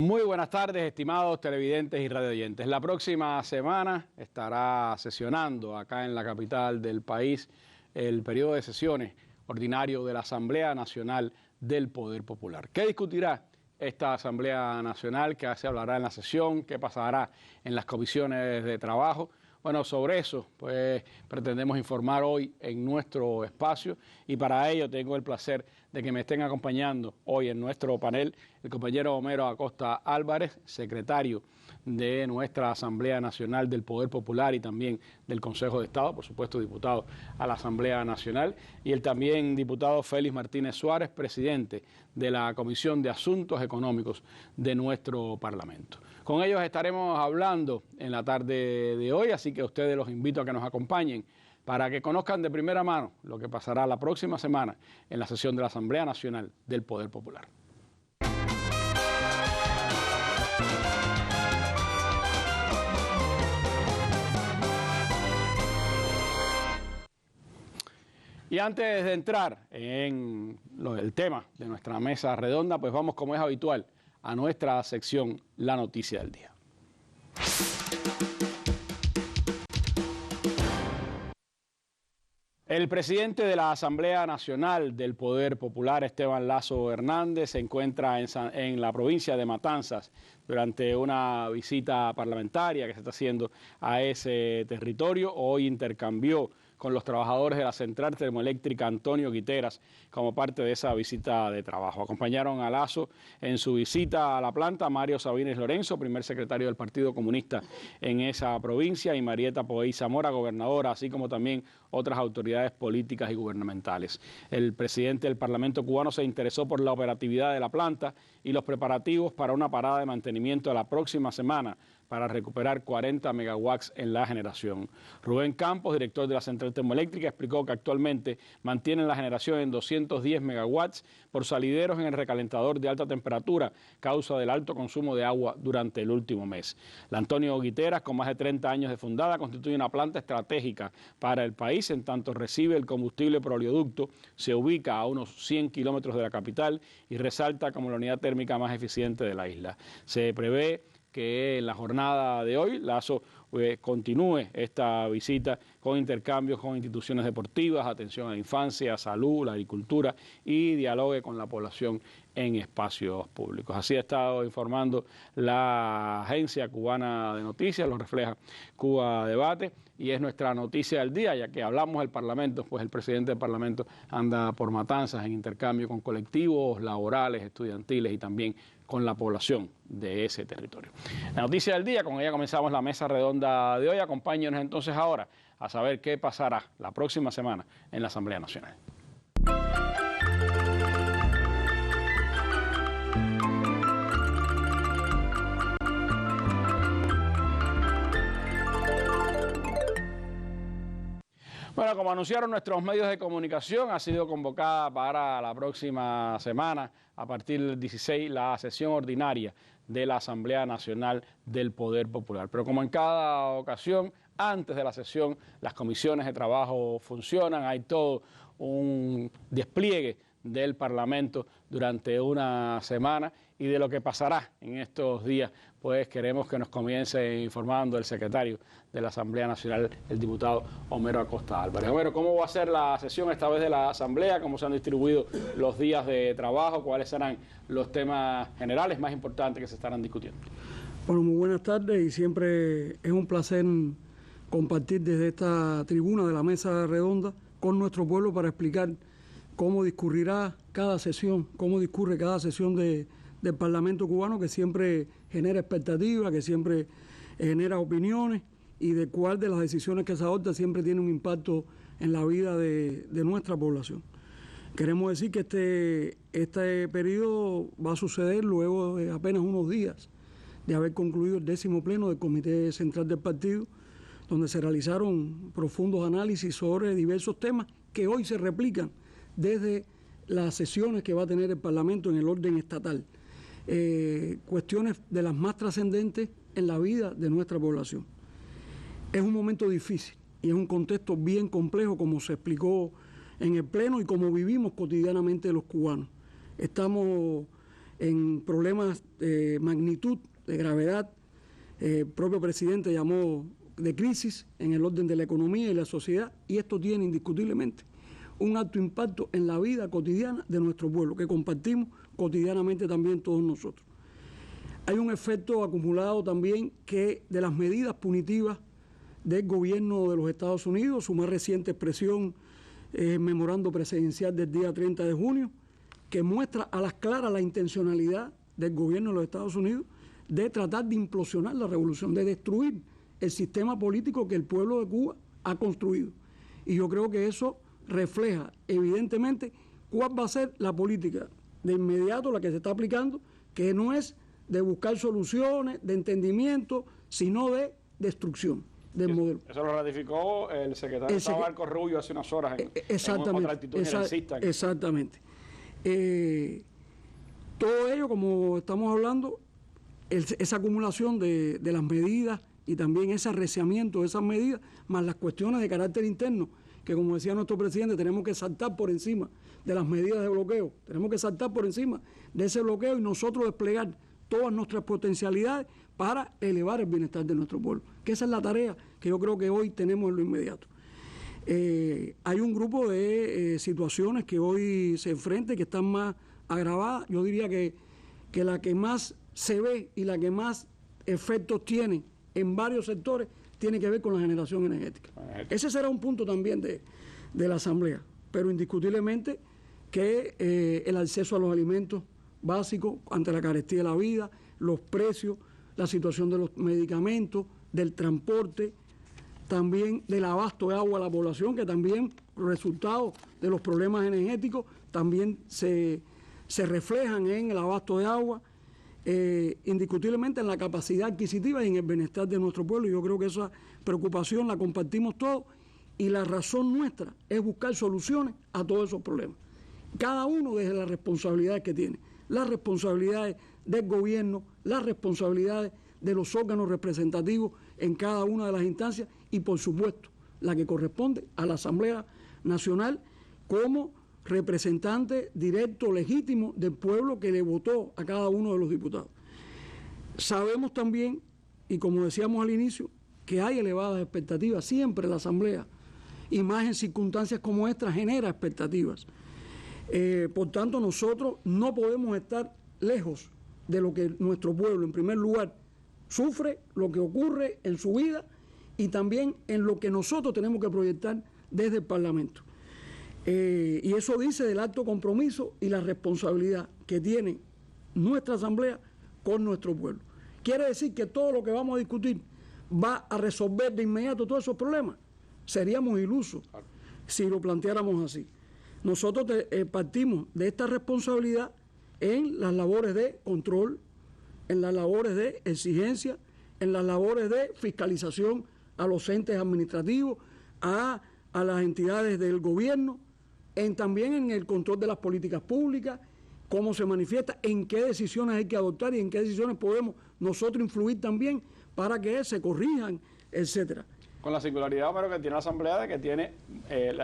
Muy buenas tardes, estimados televidentes y radioyentes. La próxima semana estará sesionando acá en la capital del país el periodo de sesiones ordinario de la Asamblea Nacional del Poder Popular. ¿Qué discutirá esta Asamblea Nacional? ¿Qué se hablará en la sesión? ¿Qué pasará en las comisiones de trabajo? Bueno, sobre eso pues pretendemos informar hoy en nuestro espacio y para ello tengo el placer de que me estén acompañando hoy en nuestro panel el compañero Homero Acosta Álvarez, secretario de nuestra Asamblea Nacional del Poder Popular y también del Consejo de Estado, por supuesto diputado a la Asamblea Nacional, y el también diputado Félix Martínez Suárez, presidente de la Comisión de Asuntos Económicos de nuestro Parlamento. Con ellos estaremos hablando en la tarde de hoy, así que a ustedes los invito a que nos acompañen para que conozcan de primera mano lo que pasará la próxima semana en la sesión de la Asamblea Nacional del Poder Popular. Y antes de entrar en el tema de nuestra mesa redonda, pues vamos, como es habitual, a nuestra sección La Noticia del Día. El presidente de la Asamblea Nacional del Poder Popular, Esteban Lazo Hernández, se encuentra en la provincia de Matanzas durante una visita parlamentaria que se está haciendo a ese territorio. Hoy intercambió con los trabajadores de la central termoeléctrica Antonio Guiteras como parte de esa visita de trabajo. Acompañaron a Lazo en su visita a la planta Mario Sabines Lorenzo, primer secretario del Partido Comunista en esa provincia, y Marieta Poey Zamora, gobernadora, así como también otras autoridades políticas y gubernamentales. El presidente del Parlamento cubano se interesó por la operatividad de la planta y los preparativos para una parada de mantenimiento la próxima semana para recuperar 40 megawatts en la generación. Rubén Campos, director de la central termoeléctrica, explicó que actualmente mantienen la generación en 210 megawatts por salideros en el recalentador de alta temperatura, causa del alto consumo de agua durante el último mes. La Antonio Guiteras, con más de 30 años de fundada, constituye una planta estratégica para el país, en tanto recibe el combustible por oleoducto, se ubica a unos 100 kilómetros de la capital y resalta como la unidad térmica más eficiente de la isla. Se prevé que en la jornada de hoy Lazo continúe esta visita con intercambios con instituciones deportivas, atención a la infancia, salud, la agricultura y dialogue con la población en espacios públicos. Así ha estado informando la agencia cubana de noticias, lo refleja Cuba Debate, y es nuestra noticia del día, ya que hablamos del Parlamento, pues el presidente del Parlamento anda por Matanzas en intercambio con colectivos laborales, estudiantiles y también con la población de ese territorio. La noticia del día, con ella comenzamos la mesa redonda de hoy. Acompáñenos entonces ahora a saber qué pasará la próxima semana en la Asamblea Nacional. Bueno, como anunciaron nuestros medios de comunicación, ha sido convocada para la próxima semana, a partir del 16, la sesión ordinaria de la Asamblea Nacional del Poder Popular. Pero como en cada ocasión, antes de la sesión, las comisiones de trabajo funcionan, hay todo un despliegue del Parlamento durante una semana, y de lo que pasará en estos días, pues queremos que nos comience informando el secretario de la Asamblea Nacional, el diputado Homero Acosta Álvarez. Homero, ¿cómo va a ser la sesión esta vez de la Asamblea? ¿Cómo se han distribuido los días de trabajo? ¿Cuáles serán los temas generales más importantes que se estarán discutiendo? Bueno, muy buenas tardes, y siempre es un placer compartir desde esta tribuna de la mesa redonda con nuestro pueblo para explicar cómo discurrirá cada sesión, cómo discurre cada sesión del Parlamento cubano, que siempre genera expectativas, que siempre genera opiniones, y de cuál de las decisiones que se adoptan siempre tiene un impacto en la vida de nuestra población. Queremos decir que este periodo va a suceder luego de apenas unos días de haber concluido el 10º pleno del Comité Central del Partido, donde se realizaron profundos análisis sobre diversos temas que hoy se replican desde las sesiones que va a tener el Parlamento en el orden estatal. Cuestiones de las más trascendentes en la vida de nuestra población. Es un momento difícil y es un contexto bien complejo, como se explicó en el Pleno y como vivimos cotidianamente los cubanos. Estamos en problemas de magnitud, de gravedad. El propio presidente llamó de crisis en el orden de la economía y la sociedad, y esto tiene indiscutiblemente un alto impacto en la vida cotidiana de nuestro pueblo, que compartimos cotidianamente también todos nosotros. Hay un efecto acumulado también que de las medidas punitivas del gobierno de los Estados Unidos, su más reciente expresión es el memorando presidencial del día 30 de junio, que muestra a las claras la intencionalidad del gobierno de los Estados Unidos de tratar de implosionar la revolución, de destruir el sistema político que el pueblo de Cuba ha construido. Y yo creo que eso refleja evidentemente cuál va a ser la política de inmediato, la que se está aplicando, que no es de buscar soluciones, de entendimiento, sino de destrucción del modelo. Eso lo ratificó el secretario de Estado Marco Rubio hace unas horas en otra actitud generalista. Exactamente. Todo ello, como estamos hablando, esa acumulación de las medidas y también ese arreciamiento de esas medidas, más las cuestiones de carácter interno, que como decía nuestro presidente, tenemos que saltar por encima de las medidas de bloqueo, tenemos que saltar por encima de ese bloqueo y nosotros desplegar todas nuestras potencialidades para elevar el bienestar de nuestro pueblo, que esa es la tarea que yo creo que hoy tenemos en lo inmediato. Hay un grupo de situaciones que hoy se enfrentan, que están más agravadas. Yo diría que la que más se ve y la que más efectos tiene en varios sectores tiene que ver con la generación energética. Ese será un punto también de la Asamblea, pero indiscutiblemente que el acceso a los alimentos básicos ante la carestía de la vida, los precios, la situación de los medicamentos, del transporte, también del abasto de agua a la población, que también resultado de los problemas energéticos también se reflejan en el abasto de agua, indiscutiblemente en la capacidad adquisitiva y en el bienestar de nuestro pueblo. Yo creo que esa preocupación la compartimos todos y la razón nuestra es buscar soluciones a todos esos problemas. Cada uno desde las responsabilidades que tiene, las responsabilidades del gobierno, las responsabilidades de los órganos representativos en cada una de las instancias y, por supuesto, la que corresponde a la Asamblea Nacional como representante directo, legítimo del pueblo que le votó a cada uno de los diputados. Sabemos también, y como decíamos al inicio, que hay elevadas expectativas. Siempre la Asamblea, y más en circunstancias como esta, genera expectativas. Por tanto, nosotros no podemos estar lejos de lo que nuestro pueblo, en primer lugar, sufre, lo que ocurre en su vida y también en lo que nosotros tenemos que proyectar desde el Parlamento. Y eso dice del alto compromiso y la responsabilidad que tiene nuestra Asamblea con nuestro pueblo. ¿Quiere decir que todo lo que vamos a discutir va a resolver de inmediato todos esos problemas? Seríamos ilusos si lo planteáramos así. Nosotros partimos de esta responsabilidad en las labores de control, en las labores de exigencia, en las labores de fiscalización a los entes administrativos, a las entidades del gobierno, también en el control de las políticas públicas, cómo se manifiesta, en qué decisiones hay que adoptar y en qué decisiones podemos nosotros influir también para que se corrijan, etcétera. Con la singularidad, pero que tiene la Asamblea, de que tiene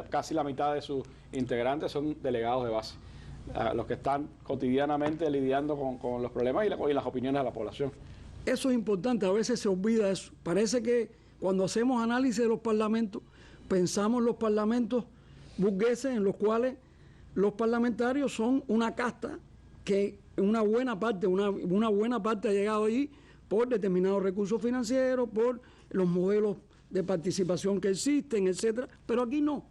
casi la mitad de sus integrantes son delegados de base, los que están cotidianamente lidiando con los problemas y las opiniones de la población. Eso es importante, a veces se olvida eso. Parece que cuando hacemos análisis de los parlamentos, pensamos en los parlamentos burgueses en los cuales los parlamentarios son una casta que una buena parte ha llegado allí por determinados recursos financieros, por los modelos de participación que existen, etcétera, pero aquí no.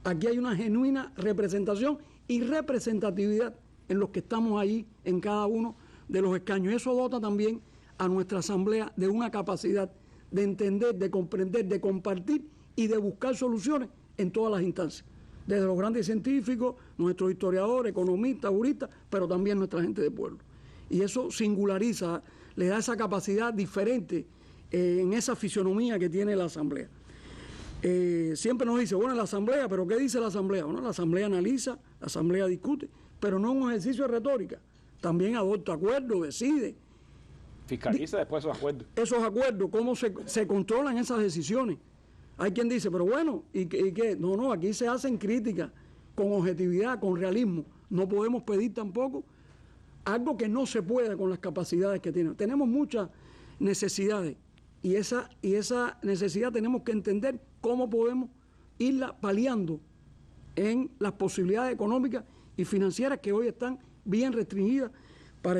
Aquí hay una genuina representación y representatividad en los que estamos allí en cada uno de los escaños. Eso dota también a nuestra Asamblea de una capacidad de entender, de comprender, de compartir y de buscar soluciones en todas las instancias, desde los grandes científicos, nuestros historiadores, economistas, juristas, pero también nuestra gente de pueblo. Y eso singulariza, le da esa capacidad diferente en esa fisonomía que tiene la Asamblea. Siempre nos dice, bueno, la Asamblea, pero ¿qué dice la Asamblea? Bueno, la Asamblea analiza, la Asamblea discute, pero no es un ejercicio de retórica. También adopta acuerdos, decide. Fiscaliza después esos acuerdos. Esos acuerdos, cómo se controlan esas decisiones. Hay quien dice, pero bueno, ¿y qué? No, aquí se hacen críticas con objetividad, con realismo. No podemos pedir tampoco algo que no se puede con las capacidades que tenemos. Tenemos muchas necesidades y esa necesidad tenemos que entender cómo podemos irla paliando en las posibilidades económicas y financieras que hoy están bien restringidas para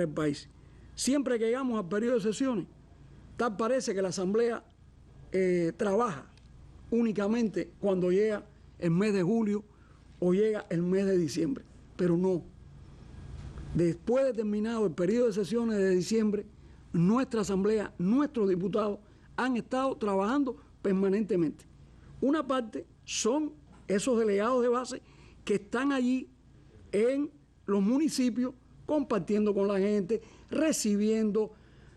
el país. Siempre que llegamos al periodo de sesiones, tal parece que la Asamblea trabaja únicamente cuando llega el mes de julio o llega el mes de diciembre, pero no. Después de terminado el periodo de sesiones de diciembre, nuestra Asamblea, nuestros diputados han estado trabajando permanentemente. Una parte son esos delegados de base que están allí en los municipios compartiendo con la gente, recibiendo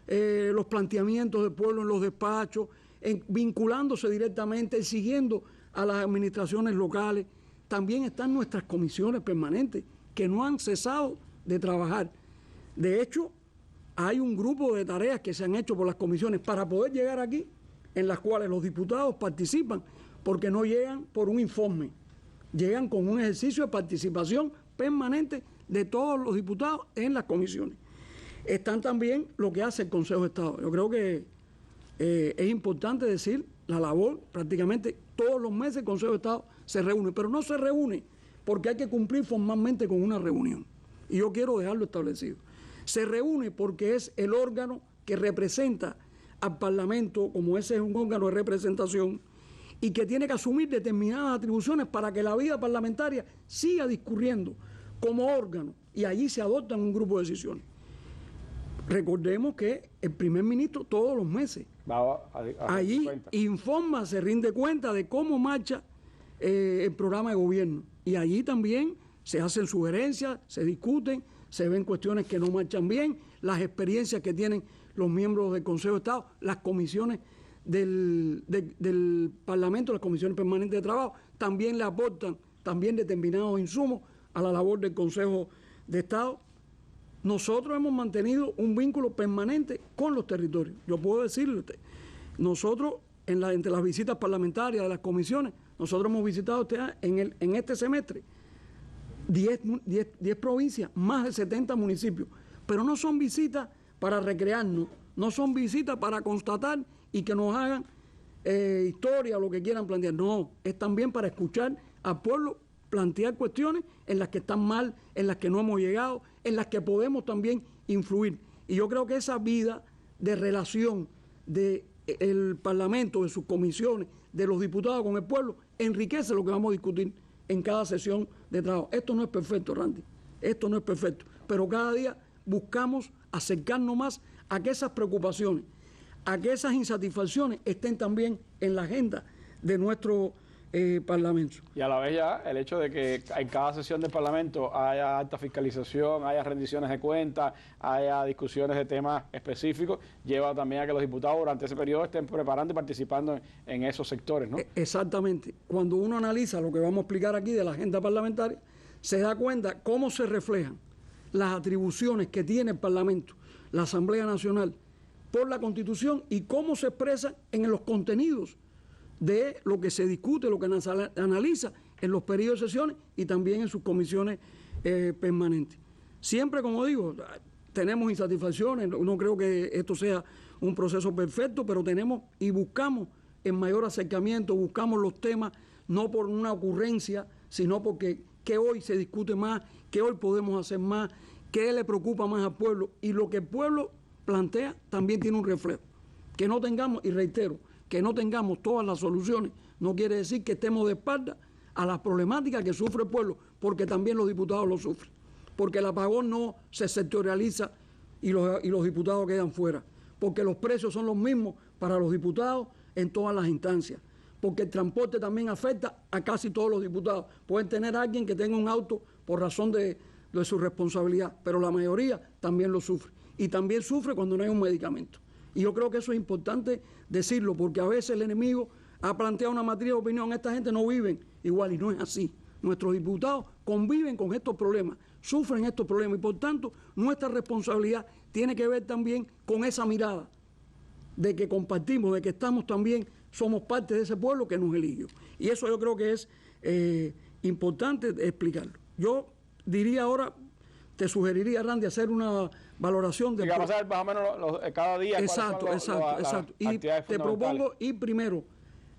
los planteamientos del pueblo en los despachos, vinculándose directamente, siguiendo a las administraciones locales. También están nuestras comisiones permanentes que no han cesado de trabajar. De hecho, hay un grupo de tareas que se han hecho por las comisiones para poder llegar aquí, en las cuales los diputados participan, porque no llegan por un informe, llegan con un ejercicio de participación permanente de todos los diputados en las comisiones. Están también lo que hace el Consejo de Estado. Yo creo que es importante decir la labor, prácticamente todos los meses el Consejo de Estado se reúne, pero no se reúne porque hay que cumplir formalmente con una reunión. Y yo quiero dejarlo establecido. Se reúne porque es el órgano que representa al Parlamento, como ese es un órgano de representación, y que tiene que asumir determinadas atribuciones para que la vida parlamentaria siga discurriendo como órgano, y allí se adoptan un grupo de decisiones. Recordemos que el primer ministro todos los meses allí informa, se rinde cuenta de cómo marcha el programa de gobierno, y allí también se hacen sugerencias, se discuten, se ven cuestiones que no marchan bien, las experiencias que tienen los miembros del Consejo de Estado, las comisiones del Parlamento, las comisiones permanentes de trabajo, también le aportan también determinados insumos a la labor del Consejo de Estado. Nosotros hemos mantenido un vínculo permanente con los territorios. Yo puedo decirle a usted, nosotros entre las visitas parlamentarias de las comisiones, nosotros hemos visitado en este semestre 10 provincias, más de 70 municipios, pero no son visitas para recrearnos, no son visitas para constatar y que nos hagan historia o lo que quieran plantear, no, es también para escuchar al pueblo, plantear cuestiones en las que están mal, en las que no hemos llegado, en las que podemos también influir. Y yo creo que esa vida de relación del Parlamento, de sus comisiones, de los diputados con el pueblo, enriquece lo que vamos a discutir en cada sesión de trabajo. Esto no es perfecto, Randy, esto no es perfecto, pero cada día buscamos acercarnos más a que esas preocupaciones, a que esas insatisfacciones estén también en la agenda de nuestro Parlamento. Y a la vez ya el hecho de que en cada sesión del Parlamento haya alta fiscalización, haya rendiciones de cuentas, haya discusiones de temas específicos, lleva también a que los diputados durante ese periodo estén preparando y participando en esos sectores, ¿no? Exactamente. Cuando uno analiza lo que vamos a explicar aquí de la agenda parlamentaria, se da cuenta cómo se reflejan las atribuciones que tiene el Parlamento, la Asamblea Nacional, por la Constitución y cómo se expresan en los contenidos de lo que se discute, lo que analiza en los periodos de sesiones y también en sus comisiones permanentes. Siempre, como digo, tenemos insatisfacciones, no creo que esto sea un proceso perfecto, pero tenemos y buscamos el mayor acercamiento, buscamos los temas, no por una ocurrencia, sino porque qué hoy se discute más, qué hoy podemos hacer más, qué le preocupa más al pueblo, y lo que el pueblo plantea también tiene un reflejo. Que no tengamos, y reitero, que no tengamos todas las soluciones, no quiere decir que estemos de espalda a las problemáticas que sufre el pueblo, porque también los diputados lo sufren, porque el apagón no se sectorializa y los diputados quedan fuera, porque los precios son los mismos para los diputados en todas las instancias, porque el transporte también afecta a casi todos los diputados. Pueden tener a alguien que tenga un auto por razón de su responsabilidad, pero la mayoría también lo sufre, y también sufre cuando no hay un medicamento. Y yo creo que eso es importante decirlo, porque a veces el enemigo ha planteado una matriz de opinión, esta gente no vive igual, y no es así. Nuestros diputados conviven con estos problemas, sufren estos problemas, y por tanto nuestra responsabilidad tiene que ver también con esa mirada de que compartimos, de que estamos también, somos parte de ese pueblo que nos eligió. Y eso yo creo que es importante explicarlo. Yo diría ahora, te sugeriría, Randy, hacer una valoración de... ¿Qué va a pasar más o menos cada día? Exacto. Y te propongo ir primero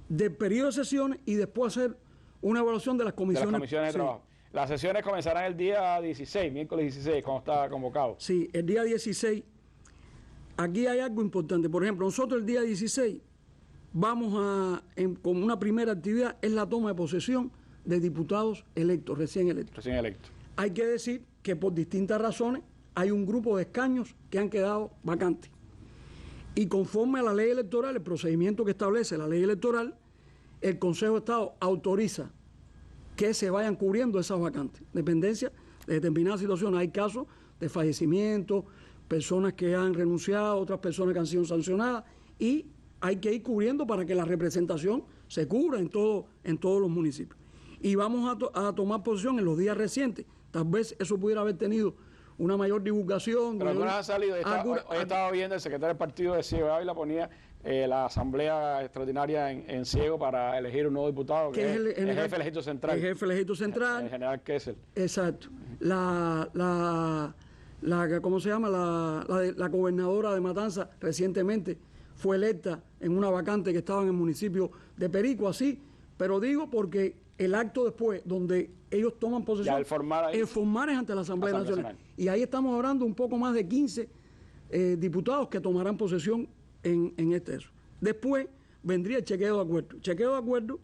del periodo de sesiones y después hacer una evaluación de las comisiones. De las comisiones de trabajo. Las sesiones comenzarán el día 16, miércoles 16, cuando está convocado. Sí, el día 16. Aquí hay algo importante. Por ejemplo, nosotros el día 16 vamos como una primera actividad, es la toma de posesión de diputados electos, recién electos. Recién electos. Hay que decir que por distintas razones hay un grupo de escaños que han quedado vacantes. Y conforme a la ley electoral, el procedimiento que establece la ley electoral, el Consejo de Estado autoriza que se vayan cubriendo esas vacantes. Dependencia de determinadas situaciones. Hay casos de fallecimiento, personas que han renunciado, otras personas que han sido sancionadas, y hay que ir cubriendo para que la representación se cubra en todos los municipios. Y vamos a tomar posición en los días recientes. Tal vez eso pudiera haber tenido una mayor divulgación. Pero algunas han salido. Hoy estaba viendo el secretario del partido de Ciego Ávila ponía la asamblea extraordinaria en Ciego para elegir un nuevo diputado, que es el jefe del Ejército Central. El jefe del Ejército Central. El general Kessel. Exacto. ¿Cómo se llama? La gobernadora de Matanzas recientemente fue electa en una vacante que estaba en el municipio de Perico, así. Pero digo porque el acto después, donde ellos toman posesión, el formar es ante la Asamblea Nacional. Y ahí estamos hablando un poco más de 15 diputados que tomarán posesión en este eso. Después vendría el chequeo de acuerdo. Chequeo de acuerdo,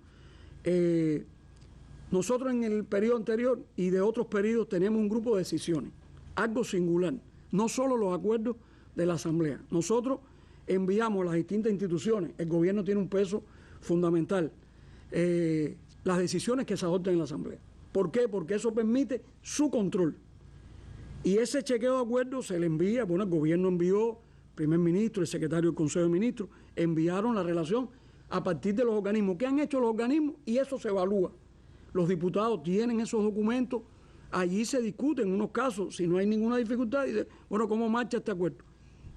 nosotros en el periodo anterior y de otros periodos tenemos un grupo de decisiones, algo singular, no solo los acuerdos de la Asamblea. Nosotros enviamos a las distintas instituciones, el gobierno tiene un peso fundamental, las decisiones que se adopten en la Asamblea. ¿Por qué? Porque eso permite su control. Y ese chequeo de acuerdo se le envía, bueno, el gobierno envió, el primer ministro, el secretario del Consejo de Ministros, enviaron la relación a partir de los organismos. ¿Qué han hecho los organismos? Y eso se evalúa. Los diputados tienen esos documentos, allí se discute en unos casos, si no hay ninguna dificultad, dice, bueno, ¿cómo marcha este acuerdo?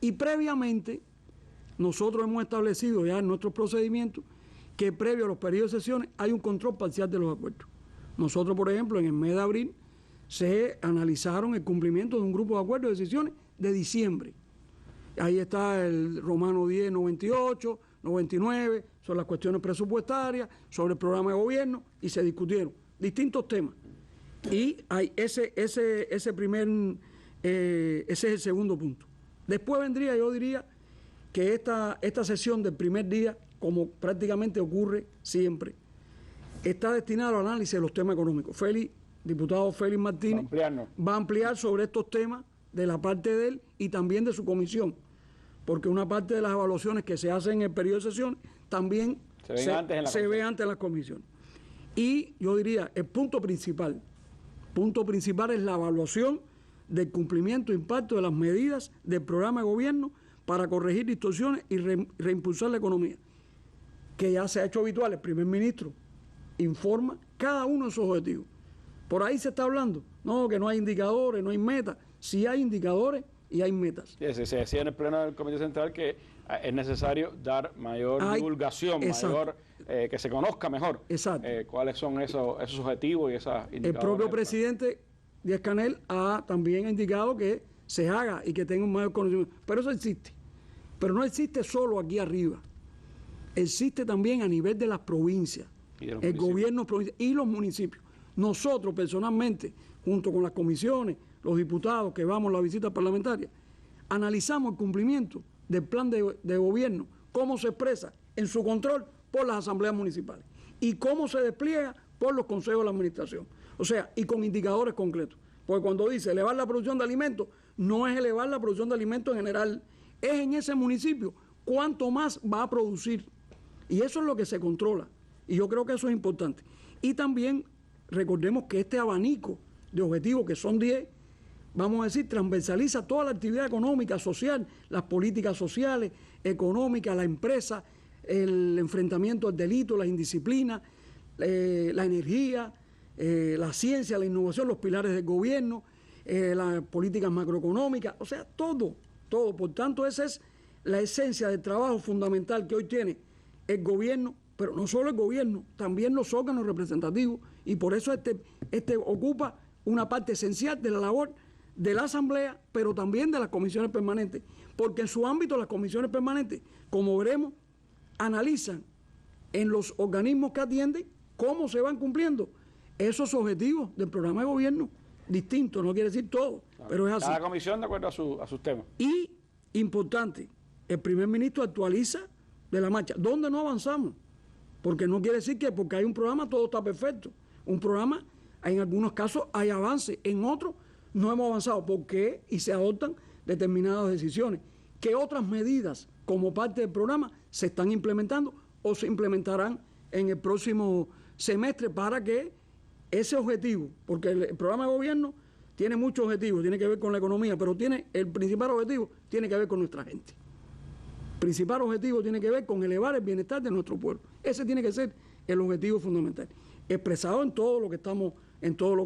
Y previamente, nosotros hemos establecido ya en nuestros procedimientos que previo a los periodos de sesiones hay un control parcial de los acuerdos. Nosotros, por ejemplo, en el mes de abril se analizaron el cumplimiento de un grupo de acuerdos de decisiones de diciembre. Ahí está el Romano 10, 98, 99, sobre las cuestiones presupuestarias, sobre el programa de gobierno, y se discutieron distintos temas. Y hay ese es el segundo punto. Después vendría, yo diría, que esta sesión del primer día, como prácticamente ocurre siempre, está destinada al análisis de los temas económicos. Diputado Félix Martínez va a ampliar sobre estos temas de la parte de él y también de su comisión, porque una parte de las evaluaciones que se hacen en el periodo de sesión también se ve antes en las comisiones. Y yo diría, el punto principal es la evaluación del cumplimiento e impacto de las medidas del programa de gobierno para corregir distorsiones y reimpulsar la economía, que ya se ha hecho habitual. El primer ministro informa cada uno de sus objetivos. Por ahí se está hablando, no, que no hay indicadores, no hay metas. Sí hay indicadores y hay metas. Sí, se decía en el pleno del Comité Central que es necesario dar mayor divulgación, mayor, que se conozca mejor cuáles son esos objetivos y esas indicadores. El propio presidente Díaz-Canel ha también indicado que se haga y que tenga un mayor conocimiento. Pero eso existe. Pero no existe solo aquí arriba. Existe también a nivel de las provincias, el gobierno provincial y los municipios. Nosotros personalmente, junto con las comisiones, los diputados que vamos a la visita parlamentaria, analizamos el cumplimiento del plan de gobierno, cómo se expresa en su control por las asambleas municipales y cómo se despliega por los consejos de la administración. O sea, y con indicadores concretos. Porque cuando dice elevar la producción de alimentos, no es elevar la producción de alimentos en general, es en ese municipio cuánto más va a producir. Y eso es lo que se controla. Y yo creo que eso es importante. Y también recordemos que este abanico de objetivos, que son 10, vamos a decir, transversaliza toda la actividad económica, social, las políticas sociales, económicas, la empresa, el enfrentamiento al delito, la indisciplina, la energía, la ciencia, la innovación, los pilares del gobierno, las políticas macroeconómicas, o sea, todo. Por tanto, esa es la esencia del trabajo fundamental que hoy tiene el gobierno, pero no solo el gobierno, también los órganos representativos, y por eso este ocupa una parte esencial de la labor de la Asamblea, pero también de las comisiones permanentes, porque en su ámbito las comisiones permanentes, como veremos, analizan en los organismos que atienden cómo se van cumpliendo esos objetivos del programa de gobierno, distintos, no quiere decir todo, pero es así. Cada comisión de acuerdo a sus temas. Y, importante, el primer ministro actualiza de la marcha. ¿Dónde no avanzamos? Porque no quiere decir que porque hay un programa todo está perfecto. Un programa, en algunos casos hay avance, en otros no hemos avanzado. ¿Por qué? Y se adoptan determinadas decisiones. ¿Qué otras medidas como parte del programa se están implementando o se implementarán en el próximo semestre para que ese objetivo, porque el programa de gobierno tiene muchos objetivos, tiene que ver con la economía, pero el principal objetivo tiene que ver con nuestra gente. El principal objetivo tiene que ver con elevar el bienestar de nuestro pueblo. Ese tiene que ser el objetivo fundamental, expresado en todo lo que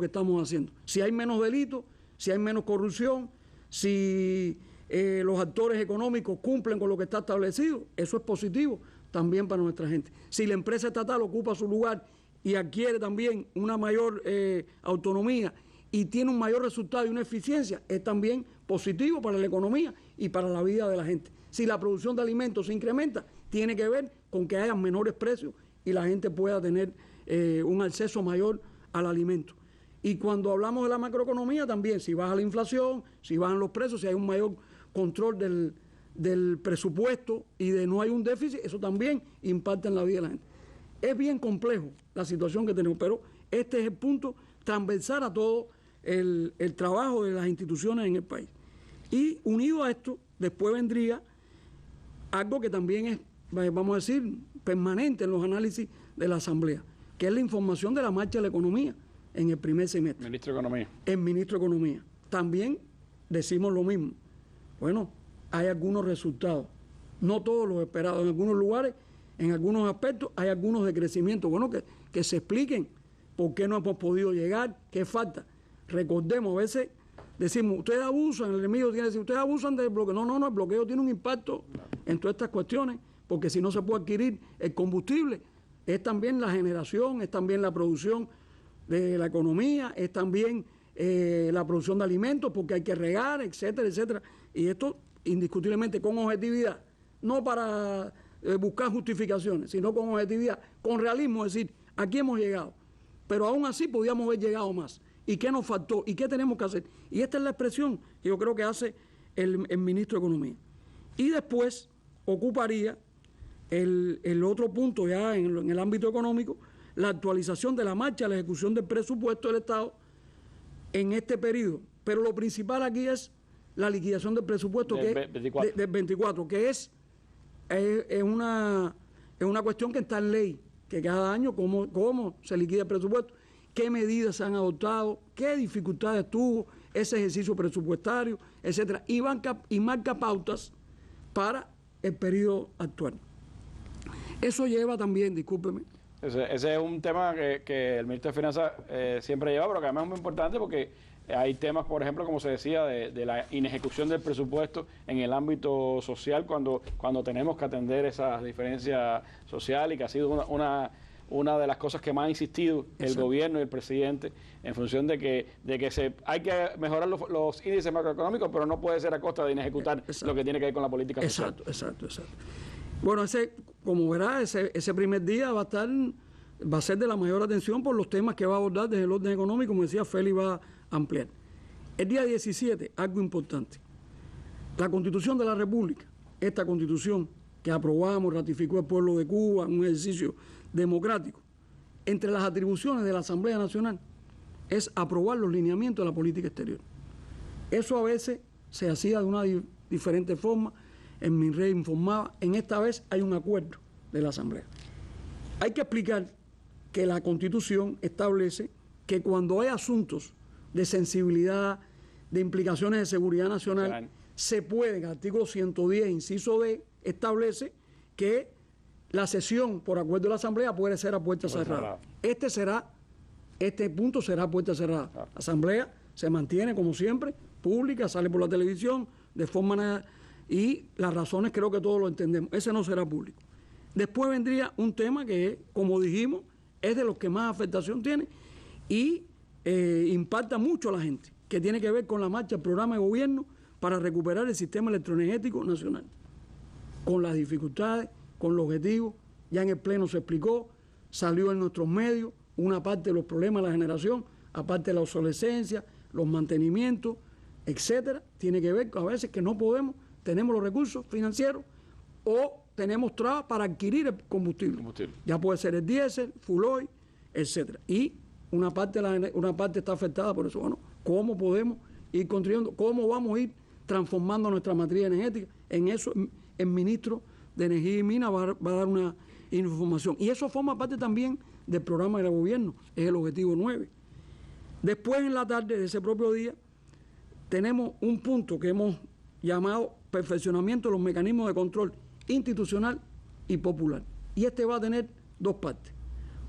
estamos haciendo. Si hay menos delitos, si hay menos corrupción, si los actores económicos cumplen con lo que está establecido, eso es positivo también para nuestra gente. Si la empresa estatal ocupa su lugar y adquiere también una mayor autonomía y tiene un mayor resultado y una eficiencia, es también positivo para la economía y para la vida de la gente. Si la producción de alimentos se incrementa, tiene que ver con que haya menores precios y la gente pueda tener un acceso mayor al alimento. Y cuando hablamos de la macroeconomía también, si baja la inflación, si bajan los precios, si hay un mayor control del presupuesto y de no hay un déficit, eso también impacta en la vida de la gente. Es bien complejo la situación que tenemos, pero este es el punto transversal a todo el trabajo de las instituciones en el país. Y unido a esto, después vendría algo que también es, vamos a decir, permanente en los análisis de la Asamblea, que es la información de la marcha de la economía en el primer semestre. Ministro de Economía. El ministro de Economía. También decimos lo mismo. Bueno, hay algunos resultados, no todos los esperados. En algunos lugares, en algunos aspectos, hay algunos decrecimientos. Bueno, que se expliquen por qué no hemos podido llegar, qué falta. Recordemos, a veces decimos, ustedes abusan, el enemigo tiene que decir, ustedes abusan del bloqueo. No, el bloqueo tiene un impacto en todas estas cuestiones, porque si no se puede adquirir el combustible, es también la generación, es también la producción de la economía, es también la producción de alimentos, porque hay que regar, etcétera, etcétera. Y esto, indiscutiblemente, con objetividad, no para buscar justificaciones, sino con objetividad, con realismo, es decir, aquí hemos llegado, pero aún así podíamos haber llegado más. ¿Y qué nos faltó? ¿Y qué tenemos que hacer? Y esta es la expresión que yo creo que hace el ministro de Economía. Y después ocuparía el otro punto ya en el ámbito económico, la actualización de la marcha, la ejecución del presupuesto del Estado en este periodo. Pero lo principal aquí es la liquidación del presupuesto del 24, que es una cuestión que está en ley, que cada año cómo se liquida el presupuesto, qué medidas se han adoptado, qué dificultades tuvo ese ejercicio presupuestario, etcétera, y marca pautas para el periodo actual. Eso lleva también, discúlpeme. Ese es un tema que el ministro de Finanzas siempre lleva, pero que además es muy importante porque hay temas, por ejemplo, como se decía, de la inejecución del presupuesto en el ámbito social cuando tenemos que atender esas diferencias sociales, y que ha sido una de las cosas que más ha insistido el gobierno y el presidente en función de que hay que mejorar los índices macroeconómicos, pero no puede ser a costa de inejecutar lo que tiene que ver con la política social. Exacto. Bueno, como verá, ese primer día va a ser de la mayor atención por los temas que va a abordar desde el orden económico, como decía Félix, va a ampliar. El día 17, algo importante. La Constitución de la República, esta Constitución que aprobamos, ratificó el pueblo de Cuba, un ejercicio democrático, entre las atribuciones de la Asamblea Nacional es aprobar los lineamientos de la política exterior. Eso a veces se hacía de una diferente forma, en mi red informaba, en esta vez hay un acuerdo de la Asamblea. Hay que explicar que la Constitución establece que cuando hay asuntos de sensibilidad, de implicaciones de seguridad nacional, se puede, en el artículo 110, inciso D, establece que la sesión por acuerdo de la Asamblea puede ser a puerta cerrada. Este punto será a puerta cerrada. La Asamblea se mantiene, como siempre, pública, sale por la televisión, de forma... Y las razones creo que todos lo entendemos. Ese no será público. Después vendría un tema que, como dijimos, es de los que más afectación tiene y impacta mucho a la gente. que tiene que ver con la marcha del programa de gobierno para recuperar el sistema electroenergético nacional, con las dificultades, con los objetivos. Ya en el Pleno se explicó, salió en nuestros medios una parte de los problemas de la generación, aparte de la obsolescencia, los mantenimientos, etcétera. Tiene que ver con a veces que no podemos, tenemos los recursos financieros o tenemos trabas para adquirir el combustible. Ya puede ser el diésel, full oil, etcétera. Y una parte está afectada por eso. Bueno, ¿cómo podemos ir contribuyendo? ¿Cómo vamos a ir transformando nuestra matriz energética? En eso el ministro de Energía y Minas va a dar una información. Y eso forma parte también del programa del gobierno, es el objetivo 9. Después, en la tarde de ese propio día, tenemos un punto que hemos llamado perfeccionamiento de los mecanismos de control institucional y popular. Y este va a tener dos partes.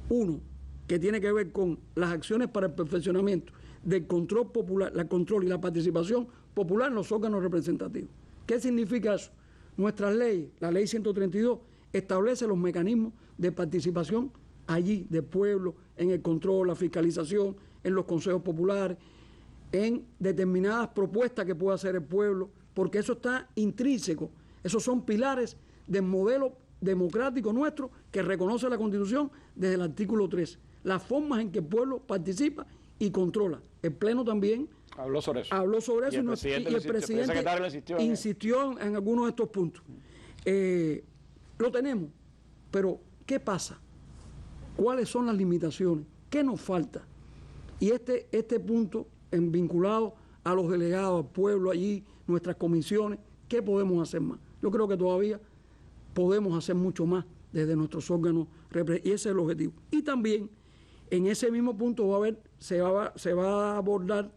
Uno, que tiene que ver con las acciones para el perfeccionamiento del control popular, el control y la participación popular en los órganos representativos. ¿Qué significa eso? Nuestras leyes, la ley 132, establece los mecanismos de participación allí del pueblo, en el control, la fiscalización, en los consejos populares, en determinadas propuestas que pueda hacer el pueblo, porque eso está intrínseco, esos son pilares del modelo democrático nuestro que reconoce la Constitución desde el artículo 3, las formas en que el pueblo participa y controla. El Pleno también habló sobre eso y el presidente insistió en algunos de estos puntos. Lo tenemos, pero ¿qué pasa? ¿Cuáles son las limitaciones? ¿Qué nos falta? Y este punto, vinculado a los delegados, al pueblo allí, nuestras comisiones, ¿qué podemos hacer más? Yo creo que todavía podemos hacer mucho más desde nuestros órganos, y ese es el objetivo. Y también, en ese mismo punto se va a abordar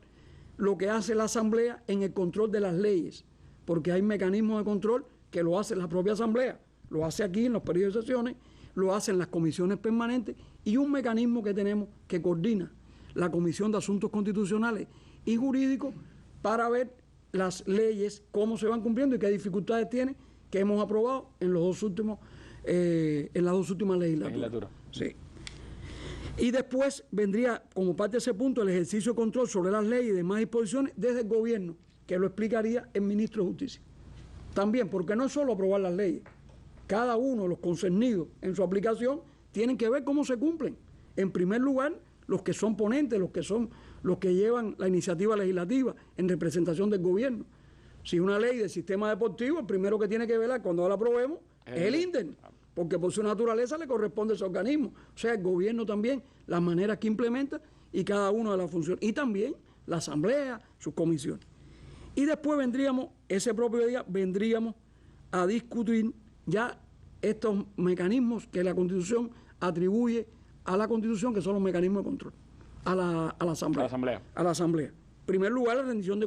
lo que hace la Asamblea en el control de las leyes, porque hay mecanismos de control que lo hace la propia Asamblea, lo hace aquí en los periodos de sesiones, lo hacen las comisiones permanentes y un mecanismo que tenemos que coordina la Comisión de Asuntos Constitucionales y Jurídicos para ver las leyes, cómo se van cumpliendo y qué dificultades tiene, que hemos aprobado en las dos últimas legislaturas. Sí. Y después vendría, como parte de ese punto, el ejercicio de control sobre las leyes y demás disposiciones desde el gobierno, que lo explicaría el ministro de Justicia. También, porque no es solo aprobar las leyes, cada uno de los concernidos en su aplicación tienen que ver cómo se cumplen. En primer lugar, los que son ponentes, los que llevan la iniciativa legislativa en representación del gobierno. Si una ley del sistema deportivo, el primero que tiene que velar cuando la aprobemos es el INDER, porque por su naturaleza le corresponde a ese organismo. O sea, el gobierno también, las maneras que implementa y cada una de las funciones. Y también la Asamblea, sus comisiones. Y después ese propio día, vendríamos a discutir ya estos mecanismos que la Constitución atribuye a la Constitución, que son los mecanismos de control, a la Asamblea. A la Asamblea. En primer lugar, la rendición de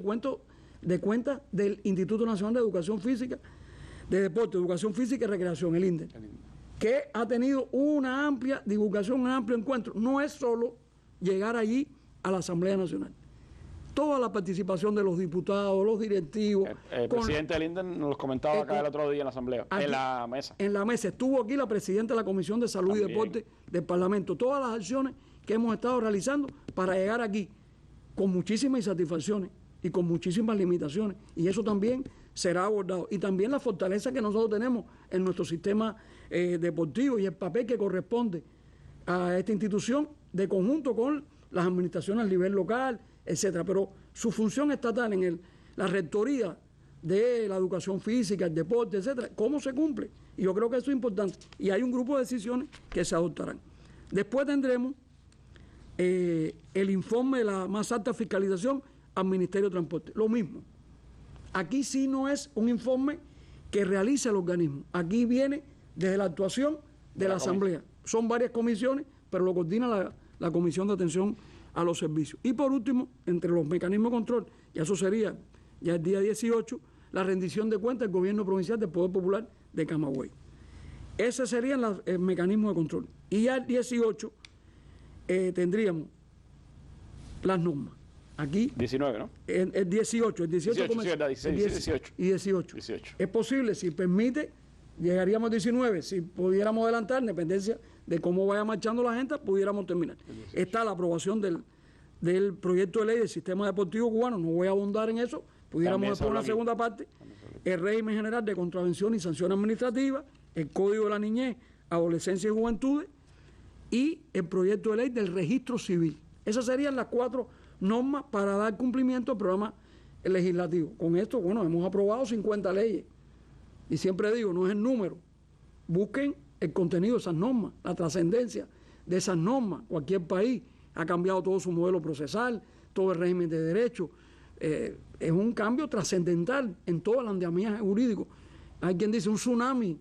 cuentas del Instituto Nacional de Educación Física, de Deporte, Educación Física y Recreación, el INDER, que ha tenido una amplia divulgación, un amplio encuentro. No es solo llegar allí a la Asamblea Nacional. Toda la participación de los diputados, los directivos. El presidente del INDER nos lo comentaba acá el otro día en la Asamblea, aquí, en la mesa. En la mesa. Estuvo aquí la presidenta de la Comisión de Salud también. Y Deporte del Parlamento. Todas las acciones que hemos estado realizando para llegar aquí con muchísimas insatisfacciones y con muchísimas limitaciones. Y eso también será abordado. Y también la fortaleza que nosotros tenemos en nuestro sistema deportivo y el papel que corresponde a esta institución de conjunto con las administraciones a nivel local, etcétera. Pero su función estatal en la rectoría de la educación física, el deporte, etcétera, ¿cómo se cumple? Y yo creo que eso es importante. Y hay un grupo de decisiones que se adoptarán. Después tendremos el informe de la más alta fiscalización al Ministerio de Transporte. Lo mismo. Aquí sí no es un informe que realice el organismo. Aquí viene desde la actuación de la Asamblea. Son varias comisiones, pero lo coordina la Comisión de Atención a los Servicios. Y por último, entre los mecanismos de control, y eso sería ya el día 18, la rendición de cuentas del Gobierno Provincial del Poder Popular de Camagüey. Ese sería el mecanismo de control. Y ya el 18 tendríamos las normas. Aquí 19, ¿no? El 18 y 18. Es posible, si permite, llegaríamos a 19. Si pudiéramos adelantar, en dependencia de cómo vaya marchando la gente, pudiéramos terminar. Está la aprobación del proyecto de ley del sistema deportivo cubano, no voy a abundar en eso, pudiéramos después una segunda parte, el régimen general de contravención y sanción administrativa, el Código de la Niñez, Adolescencia y Juventudes y el proyecto de ley del registro civil. Esas serían las 4 normas para dar cumplimiento al programa legislativo. Con esto, bueno, hemos aprobado 50 leyes y siempre digo, no es el número, busquen el contenido de esas normas, la trascendencia de esas normas. Cualquier país ha cambiado todo su modelo procesal, todo el régimen de derecho. Es un cambio trascendental en todo el andamiaje jurídico. Hay quien dice un tsunami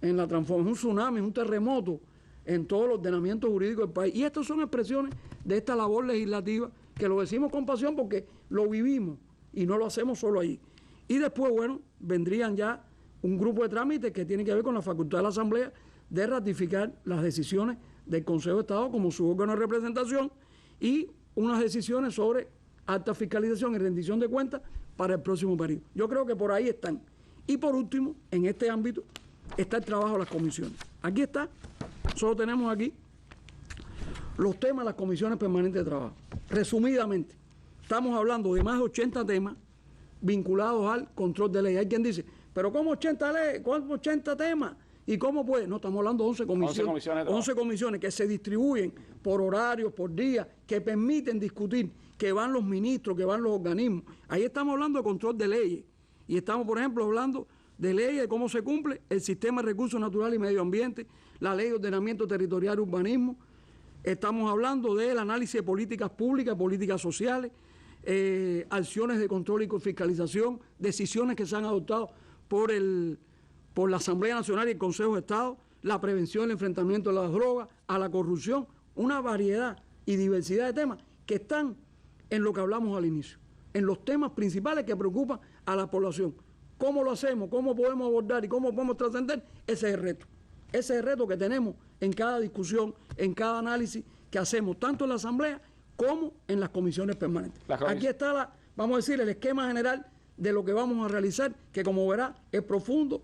en la transformación, un tsunami, un terremoto en todo el ordenamiento jurídico del país. Y estas son expresiones de esta labor legislativa que lo decimos con pasión porque lo vivimos y no lo hacemos solo allí. Y después, bueno, vendrían ya un grupo de trámites que tiene que ver con la facultad de la Asamblea de ratificar las decisiones del Consejo de Estado como su órgano de representación y unas decisiones sobre alta fiscalización y rendición de cuentas para el próximo periodo. Yo creo que por ahí están. Y por último, en este ámbito, está el trabajo de las comisiones. Aquí está, solo tenemos aquí los temas de las comisiones permanentes de trabajo. Resumidamente, estamos hablando de más de 80 temas vinculados al control de ley. Hay quien dice, pero ¿cómo 80 leyes? ¿Cómo 80 temas? ¿Y cómo puede? No, estamos hablando de 11 comisiones que se distribuyen por horarios, por días, que permiten discutir, que van los ministros, que van los organismos. Ahí estamos hablando de control de leyes. Y estamos, por ejemplo, hablando de leyes, de cómo se cumple el sistema de recursos naturales y medio ambiente, la ley de ordenamiento territorial y urbanismo. Estamos hablando del análisis de políticas públicas, políticas sociales, acciones de control y fiscalización, decisiones que se han adoptado por la Asamblea Nacional y el Consejo de Estado, la prevención del enfrentamiento a las drogas, a la corrupción, una variedad y diversidad de temas que están en lo que hablamos al inicio, en los temas principales que preocupan a la población. ¿Cómo lo hacemos? ¿Cómo podemos abordar y cómo podemos trascender? Ese es el reto. Ese es el reto que tenemos en cada discusión, en cada análisis que hacemos, tanto en la Asamblea como en las comisiones permanentes. Aquí está, vamos a decir, el esquema general de lo que vamos a realizar, que como verá es profundo,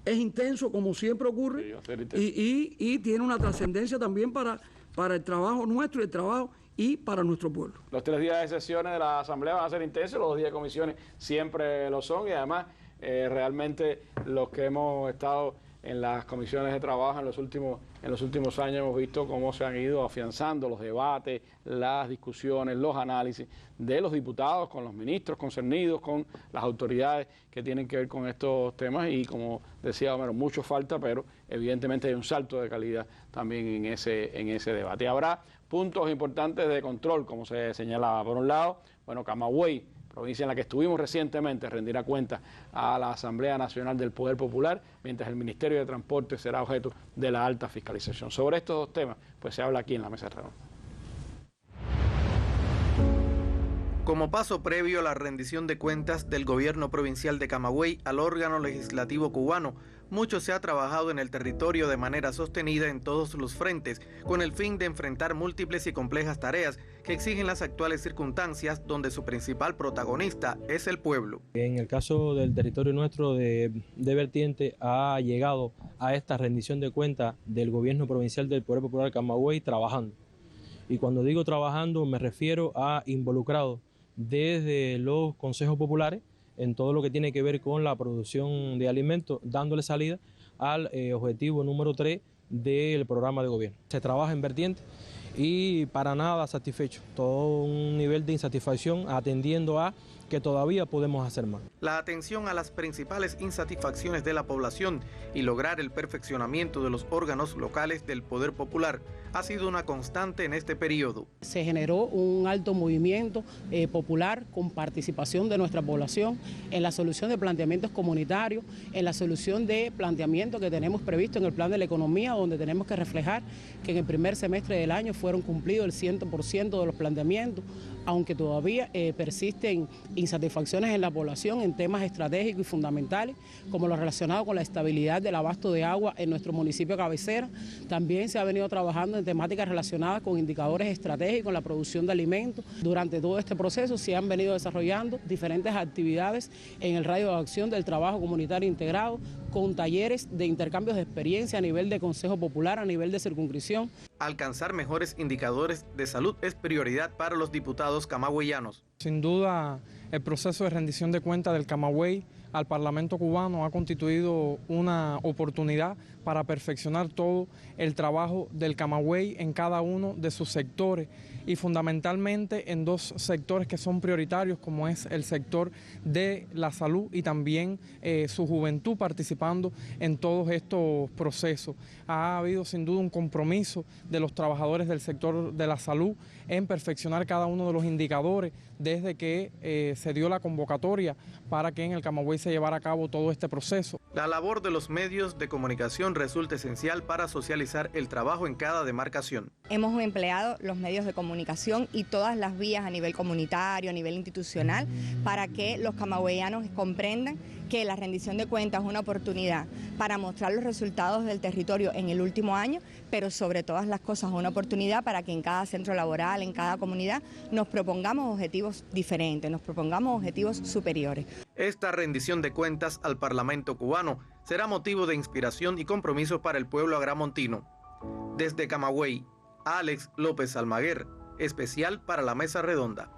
es intenso como siempre ocurre y tiene una trascendencia también para el trabajo nuestro, el trabajo y para nuestro pueblo. Los 3 días de sesiones de la Asamblea van a ser intensos, los 2 días de comisiones siempre lo son y además realmente los que hemos estado en las comisiones de trabajo en los últimos años hemos visto cómo se han ido afianzando los debates, las discusiones, los análisis de los diputados con los ministros concernidos, con las autoridades que tienen que ver con estos temas y como decía Homero, mucho falta, pero evidentemente hay un salto de calidad también en ese debate. Y habrá puntos importantes de control, como se señalaba. Por un lado, bueno, Camagüey, provincia en la que estuvimos recientemente, rendirá cuenta a la Asamblea Nacional del Poder Popular, mientras el Ministerio de Transporte será objeto de la alta fiscalización. Sobre estos 2 temas, pues se habla aquí en la mesa de redonda. Como paso previo a la rendición de cuentas del gobierno provincial de Camagüey al órgano legislativo cubano, mucho se ha trabajado en el territorio de manera sostenida en todos los frentes, con el fin de enfrentar múltiples y complejas tareas que exigen las actuales circunstancias, donde su principal protagonista es el pueblo. En el caso del territorio nuestro de vertiente ha llegado a esta rendición de cuentas del gobierno provincial del Poder Popular Camagüey trabajando. Y cuando digo trabajando me refiero a involucrado desde los consejos populares en todo lo que tiene que ver con la producción de alimentos, dándole salida al objetivo número 3 del programa de gobierno. Se trabaja en vertiente y para nada satisfecho, todo un nivel de insatisfacción atendiendo a que todavía podemos hacer más. La atención a las principales insatisfacciones de la población y lograr el perfeccionamiento de los órganos locales del Poder Popular ha sido una constante en este periodo. Se generó un alto movimiento popular con participación de nuestra población en la solución de planteamientos comunitarios, en la solución de planteamientos que tenemos previsto en el plan de la economía, donde tenemos que reflejar que en el primer semestre del año fueron cumplidos el 100% de los planteamientos, aunque todavía persisten insatisfacciones en la población en temas estratégicos y fundamentales, como lo relacionado con la estabilidad del abasto de agua en nuestro municipio cabecera. También se ha venido trabajando en temáticas relacionadas con indicadores estratégicos en la producción de alimentos. Durante todo este proceso se han venido desarrollando diferentes actividades en el radio de acción del trabajo comunitario integrado, con talleres de intercambios de experiencia a nivel de Consejo Popular, a nivel de circunscripción. Alcanzar mejores indicadores de salud es prioridad para los diputados camagüeyanos. Sin duda, el proceso de rendición de cuentas del Camagüey al Parlamento cubano ha constituido una oportunidad para perfeccionar todo el trabajo del Camagüey en cada uno de sus sectores y fundamentalmente en dos sectores que son prioritarios, como es el sector de la salud y también su juventud participando en todos estos procesos. Ha habido sin duda un compromiso de los trabajadores del sector de la salud en perfeccionar cada uno de los indicadores desde que se dio la convocatoria para que en el Camagüey se llevara a cabo todo este proceso. La labor de los medios de comunicación resulta esencial para socializar el trabajo en cada demarcación. Hemos empleado los medios de comunicación y todas las vías a nivel comunitario, a nivel institucional, para que los camagüeyanos comprendan que la rendición de cuentas es una oportunidad para mostrar los resultados del territorio en el último año, pero sobre todas las cosas una oportunidad para que en cada centro laboral, en cada comunidad, nos propongamos objetivos diferentes, nos propongamos objetivos superiores. Esta rendición de cuentas al Parlamento cubano será motivo de inspiración y compromiso para el pueblo agramontino. Desde Camagüey, Alex López Almaguer, especial para la Mesa Redonda.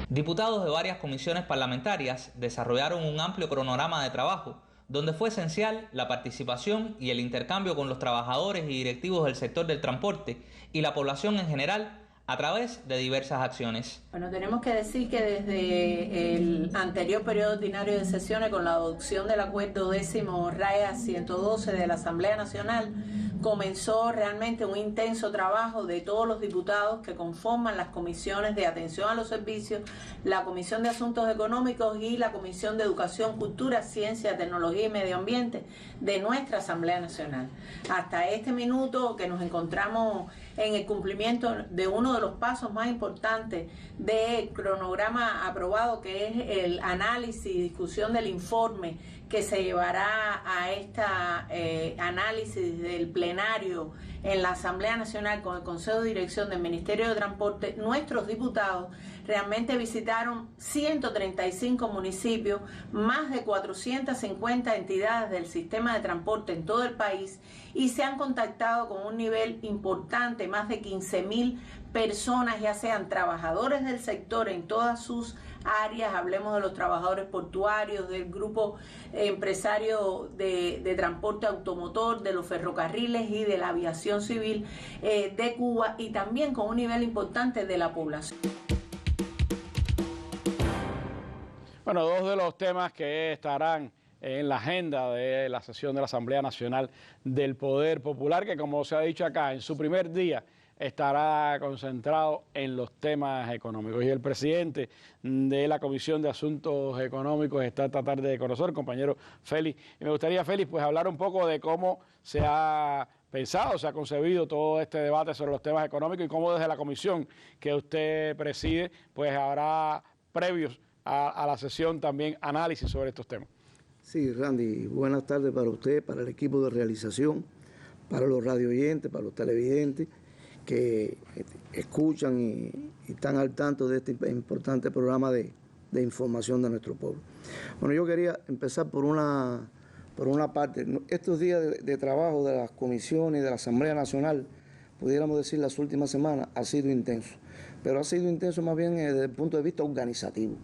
Diputados de varias comisiones parlamentarias desarrollaron un amplio cronograma de trabajo, donde fue esencial la participación y el intercambio con los trabajadores y directivos del sector del transporte y la población en general a través de diversas acciones. Bueno, tenemos que decir que desde el anterior periodo ordinario de sesiones, con la adopción del acuerdo 10º raya 112 de la Asamblea Nacional, comenzó realmente un intenso trabajo de todos los diputados que conforman las comisiones de atención a los servicios, la Comisión de Asuntos Económicos y la Comisión de Educación, Cultura, Ciencia, Tecnología y Medio Ambiente de nuestra Asamblea Nacional. Hasta este minuto que nos encontramos en el cumplimiento de uno de los pasos más importantes del cronograma aprobado, que es el análisis y discusión del informe que se llevará a esta análisis del plenario en la Asamblea Nacional con el Consejo de Dirección del Ministerio de Transporte. Nuestros diputados realmente visitaron 135 municipios, más de 450 entidades del sistema de transporte en todo el país y se han contactado con un nivel importante, más de 15.000 personas, ya sean trabajadores del sector en todas sus áreas, hablemos de los trabajadores portuarios, del grupo empresario de transporte automotor, de los ferrocarriles y de la aviación civil de Cuba, y también con un nivel importante de la población. Bueno, dos de los temas que estarán en la agenda de la sesión de la Asamblea Nacional del Poder Popular, que como se ha dicho acá, en su primer día estará concentrado en los temas económicos. Y el presidente de la Comisión de Asuntos Económicos está esta tarde con nosotros, el compañero Félix. Y me gustaría, Félix, pues hablar un poco de cómo se ha pensado, se ha concebido todo este debate sobre los temas económicos y cómo desde la comisión que usted preside, pues habrá previos a la sesión también análisis sobre estos temas. Sí, Randy, buenas tardes para usted, para el equipo de realización, para los radioyentes, para los televidentes que escuchan y están al tanto de este importante programa de información de nuestro pueblo. Bueno, yo quería empezar por una parte. Estos días de trabajo de las comisiones de la Asamblea Nacional, pudiéramos decir las últimas semanas, ha sido intenso. Pero ha sido intenso más bien desde el punto de vista organizativo,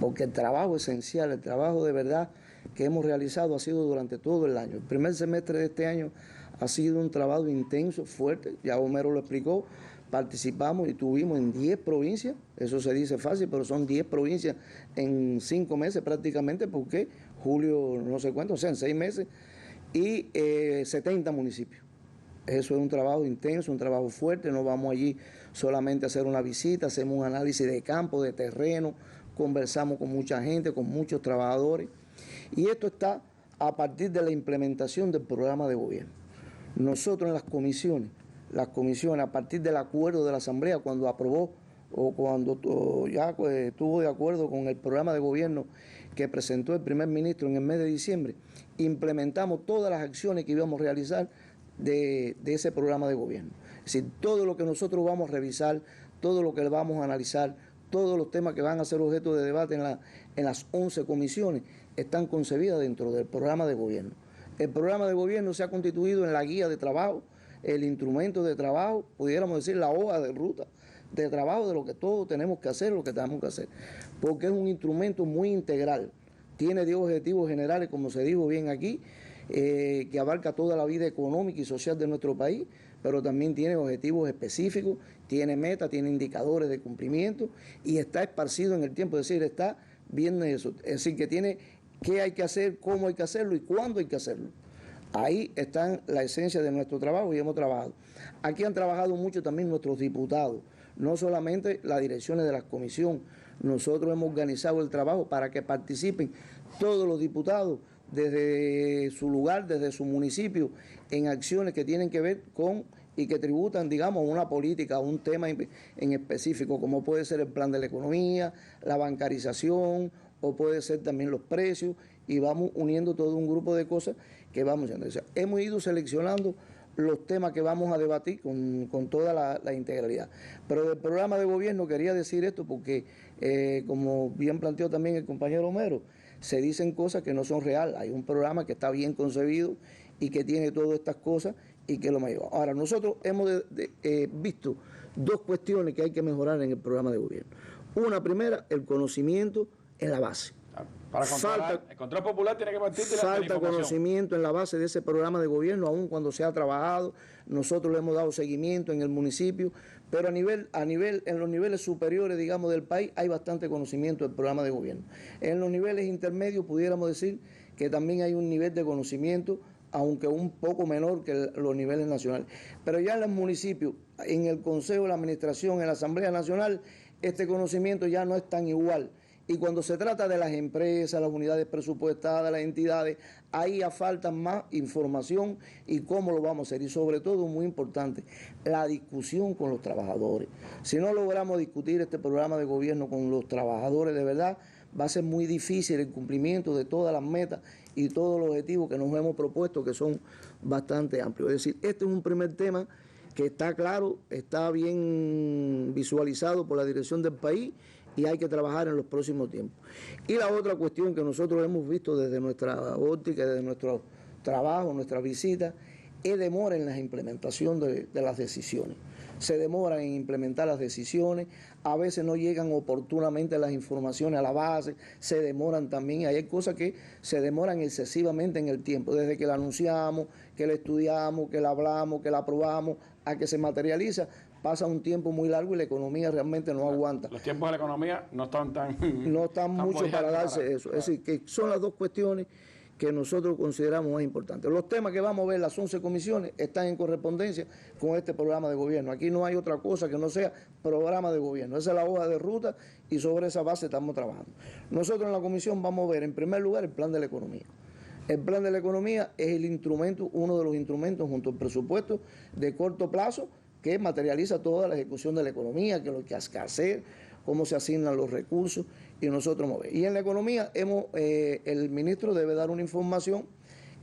porque el trabajo esencial, el trabajo de verdad que hemos realizado ha sido durante todo el año. El primer semestre de este año ha sido un trabajo intenso, fuerte, ya Homero lo explicó, participamos y tuvimos en 10 provincias, eso se dice fácil, pero son 10 provincias en 5 meses prácticamente, porque julio no sé cuánto, o sea, en 6 meses, y 70 municipios. Eso es un trabajo intenso, un trabajo fuerte, no vamos allí solamente a hacer una visita, hacemos un análisis de campo, de terreno, conversamos con mucha gente, con muchos trabajadores, y esto está a partir de la implementación del programa de gobierno. Nosotros en las comisiones, a partir del acuerdo de la Asamblea, cuando aprobó o cuando ya estuvo de acuerdo con el programa de gobierno que presentó el primer ministro en el mes de diciembre, implementamos todas las acciones que íbamos a realizar de ese programa de gobierno. Es decir, todo lo que nosotros vamos a revisar, todo lo que vamos a analizar, todos los temas que van a ser objeto de debate en las 11 comisiones están concebidas dentro del programa de gobierno. El programa de gobierno se ha constituido en la guía de trabajo, el instrumento de trabajo, pudiéramos decir la hoja de ruta de trabajo de lo que todos tenemos que hacer, lo que tenemos que hacer, porque es un instrumento muy integral, tiene 10 objetivos generales, como se dijo bien aquí, que abarca toda la vida económica y social de nuestro país, pero también tiene objetivos específicos, tiene metas, tiene indicadores de cumplimiento y está esparcido en el tiempo, es decir, está bien eso, es decir, que tiene qué hay que hacer, cómo hay que hacerlo y cuándo hay que hacerlo. Ahí está la esencia de nuestro trabajo y hemos trabajado. Aquí han trabajado mucho también nuestros diputados, no solamente las direcciones de la comisión. Nosotros hemos organizado el trabajo para que participen todos los diputados desde su lugar, desde su municipio, en acciones que tienen que ver con y que tributan, digamos, a una política, a un tema en específico, como puede ser el plan de la economía, la bancarización, o puede ser también los precios, y vamos uniendo todo un grupo de cosas que vamos haciendo. O sea, hemos ido seleccionando los temas que vamos a debatir con toda la integralidad. Pero del programa de gobierno quería decir esto porque, como bien planteó también el compañero Homero, se dicen cosas que no son reales. Hay un programa que está bien concebido y que tiene todas estas cosas y que lo lleva. Ahora, nosotros hemos visto dos cuestiones que hay que mejorar en el programa de gobierno. Una primera, el conocimiento en la base. Para controlar, el control popular tiene que partir de la información. Falta conocimiento en la base de ese programa de gobierno, aun cuando se ha trabajado. Nosotros le hemos dado seguimiento en el municipio, pero en los niveles superiores, digamos, del país, hay bastante conocimiento del programa de gobierno. En los niveles intermedios pudiéramos decir que también hay un nivel de conocimiento, aunque un poco menor que los niveles nacionales. Pero ya en los municipios, en el Consejo de la Administración, en la Asamblea Nacional, este conocimiento ya no es tan igual. Y cuando se trata de las empresas, las unidades presupuestadas, las entidades, ahí falta más información y cómo lo vamos a hacer. Y sobre todo, muy importante, la discusión con los trabajadores. Si no logramos discutir este programa de gobierno con los trabajadores de verdad, va a ser muy difícil el cumplimiento de todas las metas y todos los objetivos que nos hemos propuesto, que son bastante amplios. Es decir, este es un primer tema que está claro, está bien visualizado por la dirección del país, y hay que trabajar en los próximos tiempos. Y la otra cuestión que nosotros hemos visto desde nuestra óptica, desde nuestro trabajo, nuestra visita, es demora en la implementación de las decisiones. Se demora en implementar las decisiones, a veces no llegan oportunamente las informaciones a la base, se demoran también, hay cosas que se demoran excesivamente en el tiempo, desde que la anunciamos, que la estudiamos, que la hablamos, que la aprobamos, a que se materializa, pasa un tiempo muy largo y la economía realmente no aguanta. Los tiempos de la economía no están mucho para darse eso. Es decir, que son las dos cuestiones que nosotros consideramos más importantes. Los temas que vamos a ver, las 11 comisiones, están en correspondencia con este programa de gobierno. Aquí no hay otra cosa que no sea programa de gobierno. Esa es la hoja de ruta y sobre esa base estamos trabajando. Nosotros en la comisión vamos a ver, en primer lugar, el plan de la economía. El plan de la economía es el instrumento, uno de los instrumentos junto al presupuesto de corto plazo que materializa toda la ejecución de la economía, que es lo que hay que hacer, cómo se asignan los recursos y nosotros movemos. Y en la economía el ministro debe dar una información